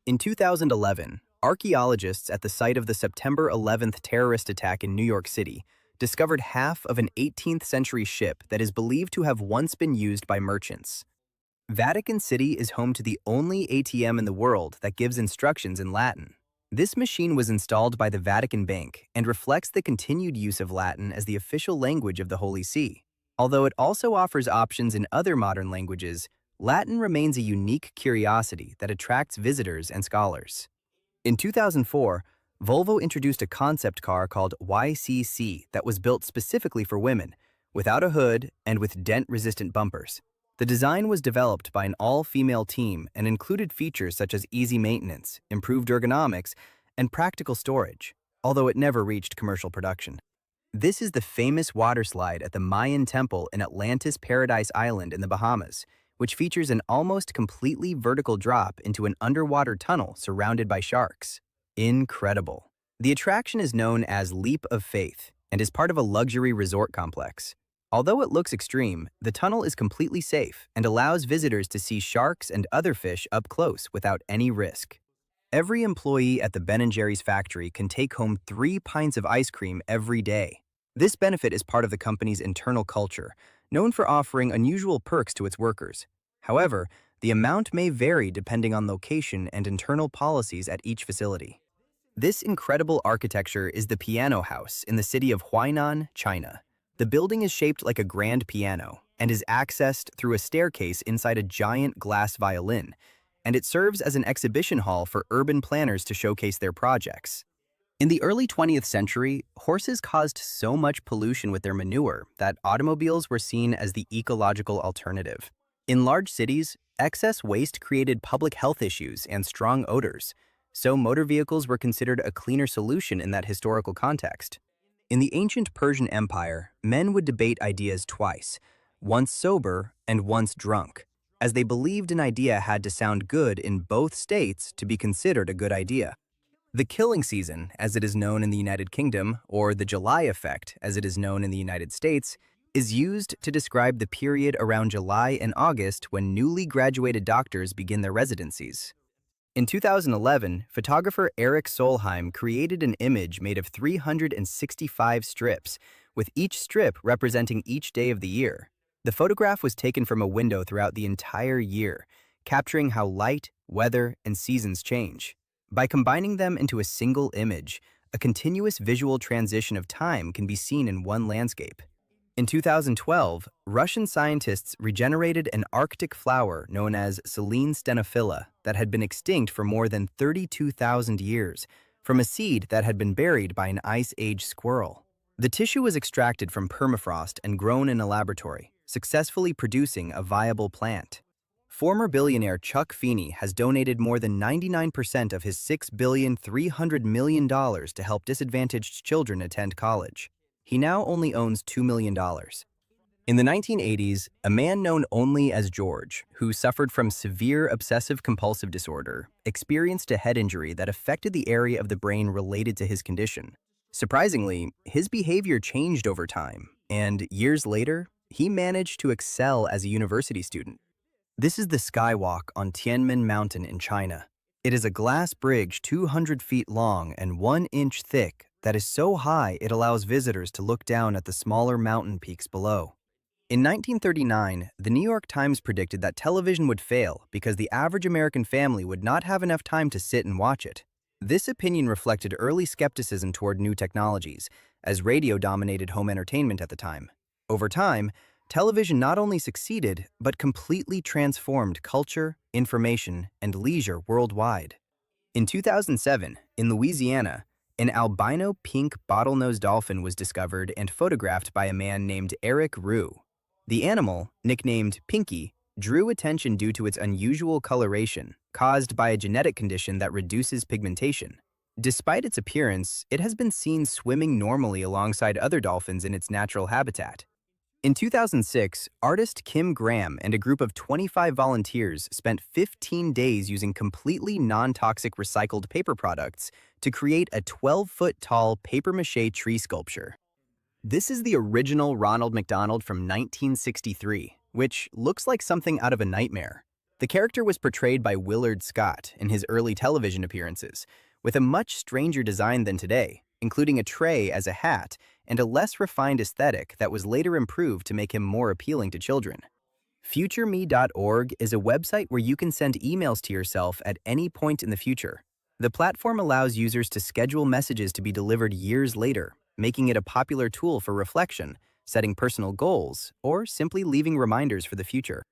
In 2011, archaeologists at the site of the September 11th terrorist attack in New York City discovered half of an 18th century ship that is believed to have once been used by merchants. Vatican City is home to the only ATM in the world that gives instructions in Latin. This machine was installed by the Vatican Bank and reflects the continued use of Latin as the official language of the Holy See. Although it also offers options in other modern languages, Latin remains a unique curiosity that attracts visitors and scholars. In 2004, Volvo introduced a concept car called YCC that was built specifically for women, without a hood and with dent-resistant bumpers. The design was developed by an all-female team and included features such as easy maintenance, improved ergonomics, and practical storage, although it never reached commercial production. This is the famous water slide at the Mayan temple in Atlantis Paradise Island in the Bahamas, which features an almost completely vertical drop into an underwater tunnel surrounded by sharks. Incredible. The attraction is known as Leap of Faith and is part of a luxury resort complex. Although it looks extreme, the tunnel is completely safe and allows visitors to see sharks and other fish up close without any risk. Every employee at the Ben & Jerry's factory can take home 3 pints of ice cream every day. This benefit is part of the company's internal culture, known for offering unusual perks to its workers. However, the amount may vary depending on location and internal policies at each facility. This incredible architecture is the Piano House in the city of Huainan, China. The building is shaped like a grand piano and is accessed through a staircase inside a giant glass violin, and it serves as an exhibition hall for urban planners to showcase their projects. In the early 20th century, horses caused so much pollution with their manure that automobiles were seen as the ecological alternative. In large cities, excess waste created public health issues and strong odors, so motor vehicles were considered a cleaner solution in that historical context. In the ancient Persian Empire, men would debate ideas twice, once sober and once drunk, as they believed an idea had to sound good in both states to be considered a good idea. The killing season, as it is known in the United Kingdom, or the July effect, as it is known in the United States, is used to describe the period around July and August when newly graduated doctors begin their residencies. In 2011, photographer Eric Solheim created an image made of 365 strips, with each strip representing each day of the year. The photograph was taken from a window throughout the entire year, capturing how light, weather, and seasons change. By combining them into a single image, a continuous visual transition of time can be seen in one landscape. In 2012, Russian scientists regenerated an Arctic flower known as Selene stenophila that had been extinct for more than 32,000 years, from a seed that had been buried by an Ice Age squirrel. The tissue was extracted from permafrost and grown in a laboratory, successfully producing a viable plant. Former billionaire Chuck Feeney has donated more than 99% of his $6.3 billion to help disadvantaged children attend college. He now only owns $2 million. In the 1980s, a man known only as George, who suffered from severe obsessive-compulsive disorder, experienced a head injury that affected the area of the brain related to his condition. Surprisingly, his behavior changed over time, and years later, he managed to excel as a university student. This is the Skywalk on Tianmen Mountain in China. It is a glass bridge 200 feet long and 1 inch thick that is so high it allows visitors to look down at the smaller mountain peaks below. In 1939, the New York Times predicted that television would fail because the average American family would not have enough time to sit and watch it. This opinion reflected early skepticism toward new technologies, as radio dominated home entertainment at the time. Over time, television not only succeeded, but completely transformed culture, information, and leisure worldwide. In 2007, in Louisiana, an albino pink bottlenose dolphin was discovered and photographed by a man named Eric Rue. The animal, nicknamed Pinky, drew attention due to its unusual coloration, caused by a genetic condition that reduces pigmentation. Despite its appearance, it has been seen swimming normally alongside other dolphins in its natural habitat. In 2006, artist Kim Graham and a group of 25 volunteers spent 15 days using completely non-toxic recycled paper products to create a 12-foot-tall papier-mâché tree sculpture. This is the original Ronald McDonald from 1963, which looks like something out of a nightmare. The character was portrayed by Willard Scott in his early television appearances, with a much stranger design than today, including a tray as a hat and a less refined aesthetic that was later improved to make him more appealing to children. FutureMe.org is a website where you can send emails to yourself at any point in the future. The platform allows users to schedule messages to be delivered years later, making it a popular tool for reflection, setting personal goals, or simply leaving reminders for the future.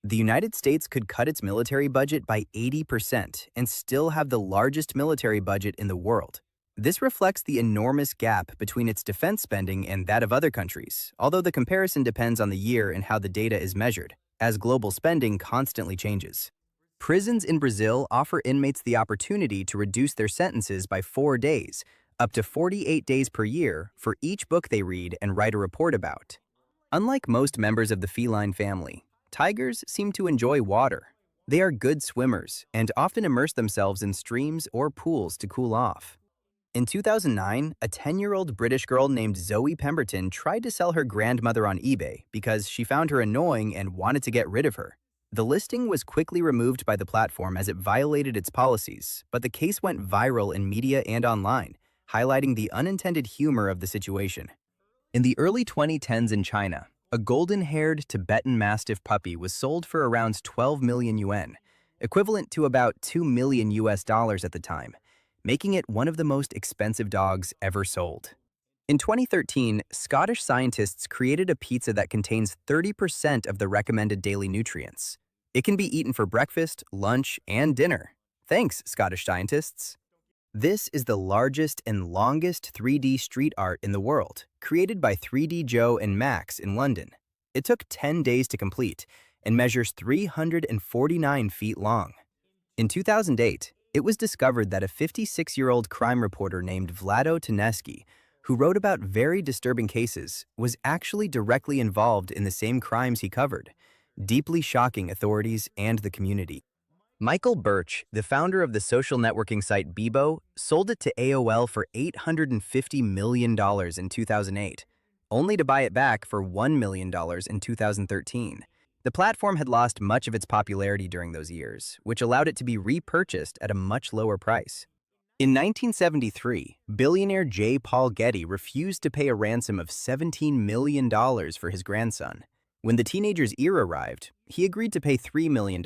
The United States could cut its military budget by 80% and still have the largest military budget in the world. This reflects the enormous gap between its defense spending and that of other countries, although the comparison depends on the year and how the data is measured, as global spending constantly changes. Prisons in Brazil offer inmates the opportunity to reduce their sentences by 4 days, up to 48 days per year, for each book they read and write a report about. Unlike most members of the feline family, tigers seem to enjoy water. They are good swimmers and often immerse themselves in streams or pools to cool off. In 2009, a 10-year-old British girl named Zoe Pemberton tried to sell her grandmother on eBay because she found her annoying and wanted to get rid of her. The listing was quickly removed by the platform as it violated its policies, but the case went viral in media and online, highlighting the unintended humor of the situation. In the early 2010s in China, a golden-haired Tibetan Mastiff puppy was sold for around 12 million yuan, equivalent to about $2 million at the time, making it one of the most expensive dogs ever sold. In 2013, Scottish scientists created a pizza that contains 30% of the recommended daily nutrients. It can be eaten for breakfast, lunch, and dinner. Thanks, Scottish scientists. This is the largest and longest 3D street art in the world, created by 3D Joe and Max in London. It took 10 days to complete and measures 349 feet long. In 2008, it was discovered that a 56-year-old crime reporter named Vlado Tedeschi, who wrote about very disturbing cases, was actually directly involved in the same crimes he covered, deeply shocking authorities and the community. Michael Birch, the founder of the social networking site Bebo, sold it to AOL for $850 million in 2008, only to buy it back for $1 million in 2013. The platform had lost much of its popularity during those years, which allowed it to be repurchased at a much lower price. In 1973, billionaire J. Paul Getty refused to pay a ransom of $17 million for his grandson. When the teenager's ear arrived, he agreed to pay $3 million,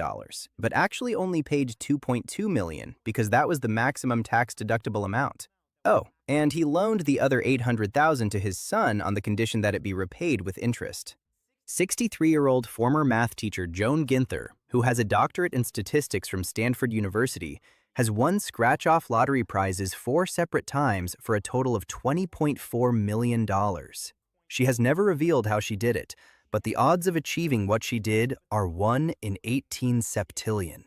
but actually only paid $2.2 million because that was the maximum tax-deductible amount. Oh, and he loaned the other $800,000 to his son on the condition that it be repaid with interest. 63-year-old former math teacher Joan Ginther, who has a doctorate in statistics from Stanford University, has won scratch-off lottery prizes 4 separate times for a total of $20.4 million. She has never revealed how she did it, but the odds of achieving what she did are 1 in 18 septillion.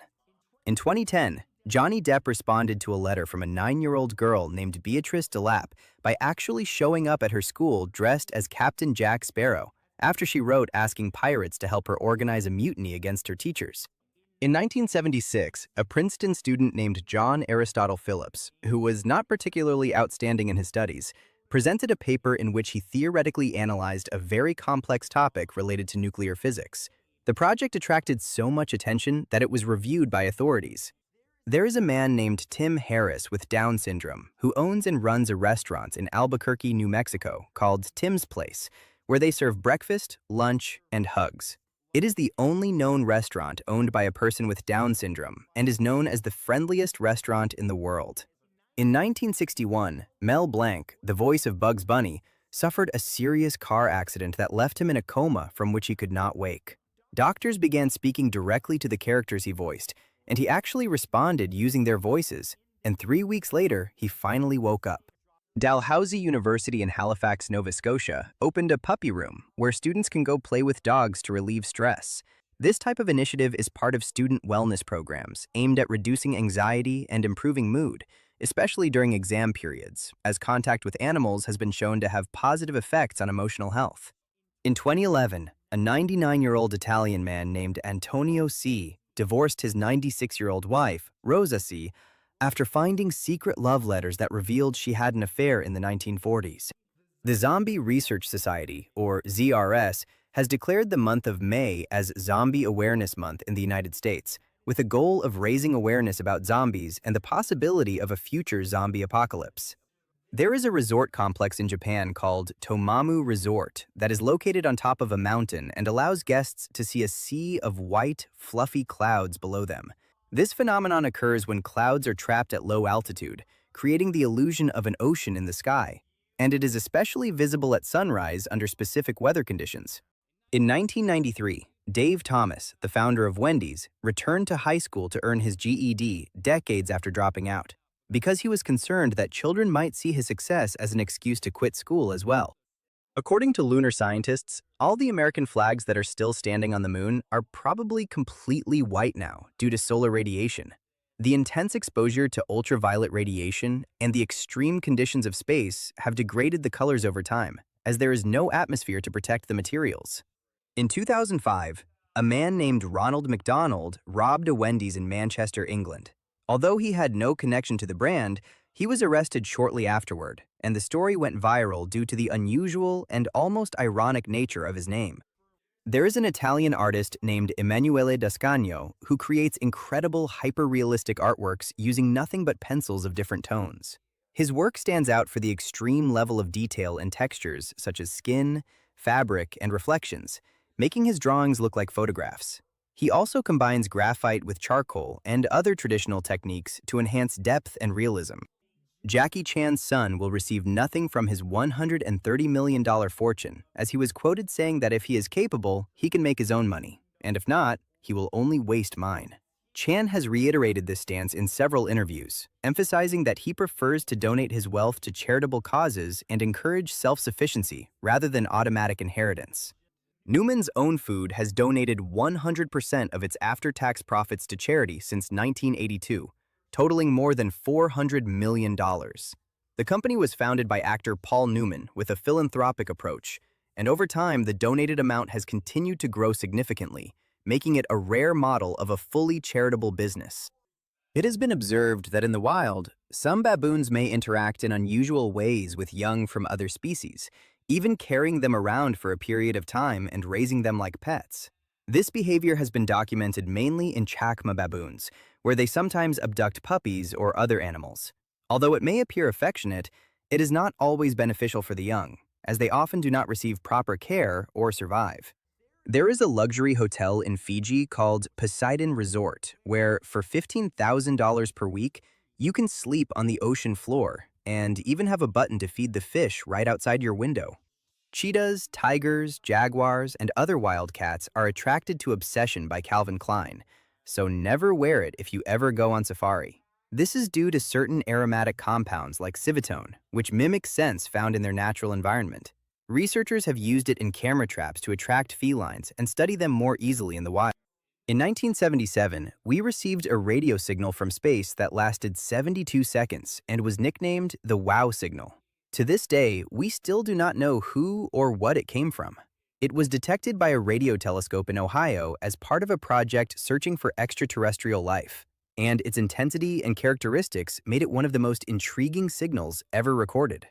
In 2010, Johnny Depp responded to a letter from a 9-year-old girl named Beatrice DeLapp by actually showing up at her school dressed as Captain Jack Sparrow, after she wrote asking pirates to help her organize a mutiny against her teachers. In 1976, a Princeton student named John Aristotle Phillips, who was not particularly outstanding in his studies, presented a paper in which he theoretically analyzed a very complex topic related to nuclear physics. The project attracted so much attention that it was reviewed by authorities. There is a man named Tim Harris with Down syndrome who owns and runs a restaurant in Albuquerque, New Mexico called Tim's Place, where they serve breakfast, lunch, and hugs. It is the only known restaurant owned by a person with Down syndrome and is known as the friendliest restaurant in the world. In 1961, Mel Blanc, the voice of Bugs Bunny, suffered a serious car accident that left him in a coma from which he could not wake. Doctors began speaking directly to the characters he voiced, and he actually responded using their voices, and 3 weeks later, he finally woke up. Dalhousie University in Halifax, Nova Scotia, opened a puppy room where students can go play with dogs to relieve stress. This type of initiative is part of student wellness programs aimed at reducing anxiety and improving mood, especially during exam periods, as contact with animals has been shown to have positive effects on emotional health. In 2011, a 99-year-old Italian man named Antonio C. divorced his 96-year-old wife, Rosa C., after finding secret love letters that revealed she had an affair in the 1940s. The Zombie Research Society, or ZRS, has declared the month of May as Zombie Awareness Month in the United States, with a goal of raising awareness about zombies and the possibility of a future zombie apocalypse. There is a resort complex in Japan called Tomamu Resort that is located on top of a mountain and allows guests to see a sea of white, fluffy clouds below them. This phenomenon occurs when clouds are trapped at low altitude, creating the illusion of an ocean in the sky, and it is especially visible at sunrise under specific weather conditions. In 1993, Dave Thomas, the founder of Wendy's, returned to high school to earn his GED decades after dropping out, because he was concerned that children might see his success as an excuse to quit school as well. According to lunar scientists, all the American flags that are still standing on the moon are probably completely white now due to solar radiation. The intense exposure to ultraviolet radiation and the extreme conditions of space have degraded the colors over time, as there is no atmosphere to protect the materials. In 2005, a man named Ronald McDonald robbed a Wendy's in Manchester, England. Although he had no connection to the brand, he was arrested shortly afterward, and the story went viral due to the unusual and almost ironic nature of his name. There is an Italian artist named Emanuele Dascagno who creates incredible hyper-realistic artworks using nothing but pencils of different tones. His work stands out for the extreme level of detail and textures such as skin, fabric, and reflections, making his drawings look like photographs. He also combines graphite with charcoal and other traditional techniques to enhance depth and realism. Jackie Chan's son will receive nothing from his $130 million fortune, as he was quoted saying that if he is capable, he can make his own money, and if not, he will only waste mine. Chan has reiterated this stance in several interviews, emphasizing that he prefers to donate his wealth to charitable causes and encourage self-sufficiency rather than automatic inheritance. Newman's Own Food has donated 100% of its after-tax profits to charity since 1982, totaling more than $400 million. The company was founded by actor Paul Newman with a philanthropic approach, and over time the donated amount has continued to grow significantly, making it a rare model of a fully charitable business. It has been observed that in the wild, some baboons may interact in unusual ways with young from other species, even carrying them around for a period of time and raising them like pets. This behavior has been documented mainly in chacma baboons, where they sometimes abduct puppies or other animals. Although it may appear affectionate, it is not always beneficial for the young, as they often do not receive proper care or survive. There is a luxury hotel in Fiji called Poseidon Resort, where for $15,000 per week, you can sleep on the ocean floor and even have a button to feed the fish right outside your window. Cheetahs, tigers, jaguars, and other wild cats are attracted to obsession by Calvin Klein, so never wear it if you ever go on safari. This is due to certain aromatic compounds like civitone, which mimic scents found in their natural environment. Researchers have used it in camera traps to attract felines and study them more easily in the wild. In 1977, we received a radio signal from space that lasted 72 seconds and was nicknamed the WOW signal. To this day, we still do not know who or what it came from. It was detected by a radio telescope in Ohio as part of a project searching for extraterrestrial life, and its intensity and characteristics made it one of the most intriguing signals ever recorded.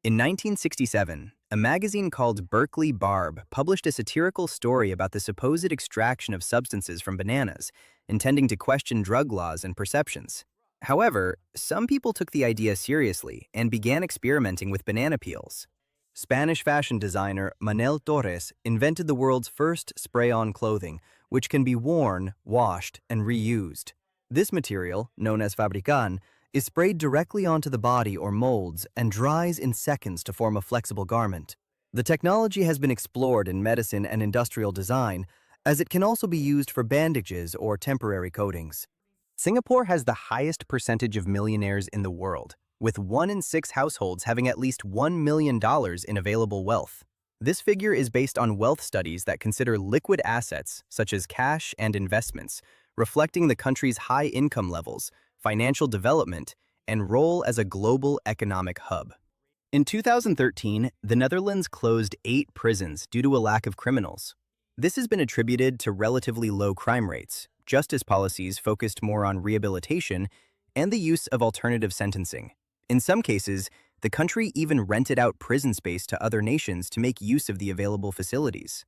In 1967, a magazine called Berkeley Barb published a satirical story about the supposed extraction of substances from bananas, intending to question drug laws and perceptions. However, some people took the idea seriously and began experimenting with banana peels. Spanish fashion designer Manel Torres invented the world's first spray-on clothing, which can be worn, washed, and reused. This material, known as fabrican, is sprayed directly onto the body or molds and dries in seconds to form a flexible garment. The technology has been explored in medicine and industrial design, as it can also be used for bandages or temporary coatings. Singapore has the highest percentage of millionaires in the world, with 1 in 6 households having at least $1 million in available wealth. This figure is based on wealth studies that consider liquid assets, such as cash and investments, reflecting the country's high income levels, financial development, and role as a global economic hub. In 2013, the Netherlands closed 8 prisons due to a lack of criminals. This has been attributed to relatively low crime rates, justice policies focused more on rehabilitation, and the use of alternative sentencing. In some cases, the country even rented out prison space to other nations to make use of the available facilities.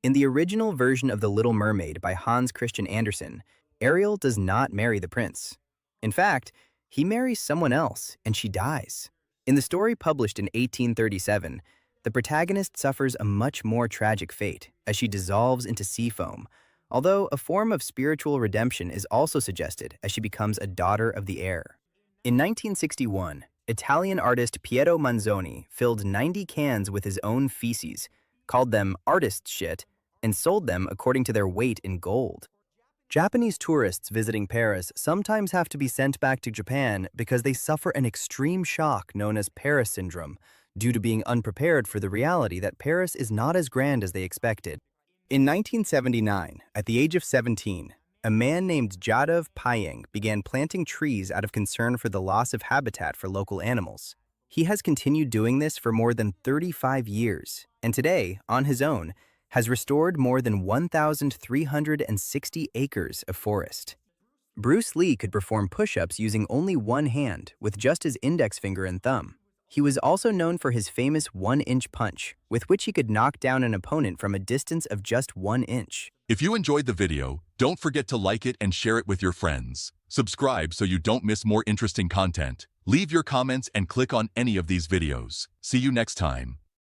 In the original version of The Little Mermaid by Hans Christian Andersen, Ariel does not marry the prince. In fact, he marries someone else and she dies. In the story published in 1837, the protagonist suffers a much more tragic fate as she dissolves into sea foam, although a form of spiritual redemption is also suggested as she becomes a daughter of the air. In 1961, Italian artist Piero Manzoni filled 90 cans with his own feces, called them artist shit, and sold them according to their weight in gold. Japanese tourists visiting Paris sometimes have to be sent back to Japan because they suffer an extreme shock known as Paris syndrome, due to being unprepared for the reality that Paris is not as grand as they expected. In 1979, at the age of 17, a man named Jadav Payeng began planting trees out of concern for the loss of habitat for local animals. He has continued doing this for more than 35 years, and today, on his own, has restored more than 1,360 acres of forest. Bruce Lee could perform push-ups using only one hand with just his index finger and thumb. He was also known for his famous 1-inch punch, with which he could knock down an opponent from a distance of just 1 inch. If you enjoyed the video, don't forget to like it and share it with your friends. Subscribe so you don't miss more interesting content. Leave your comments and click on any of these videos. See you next time.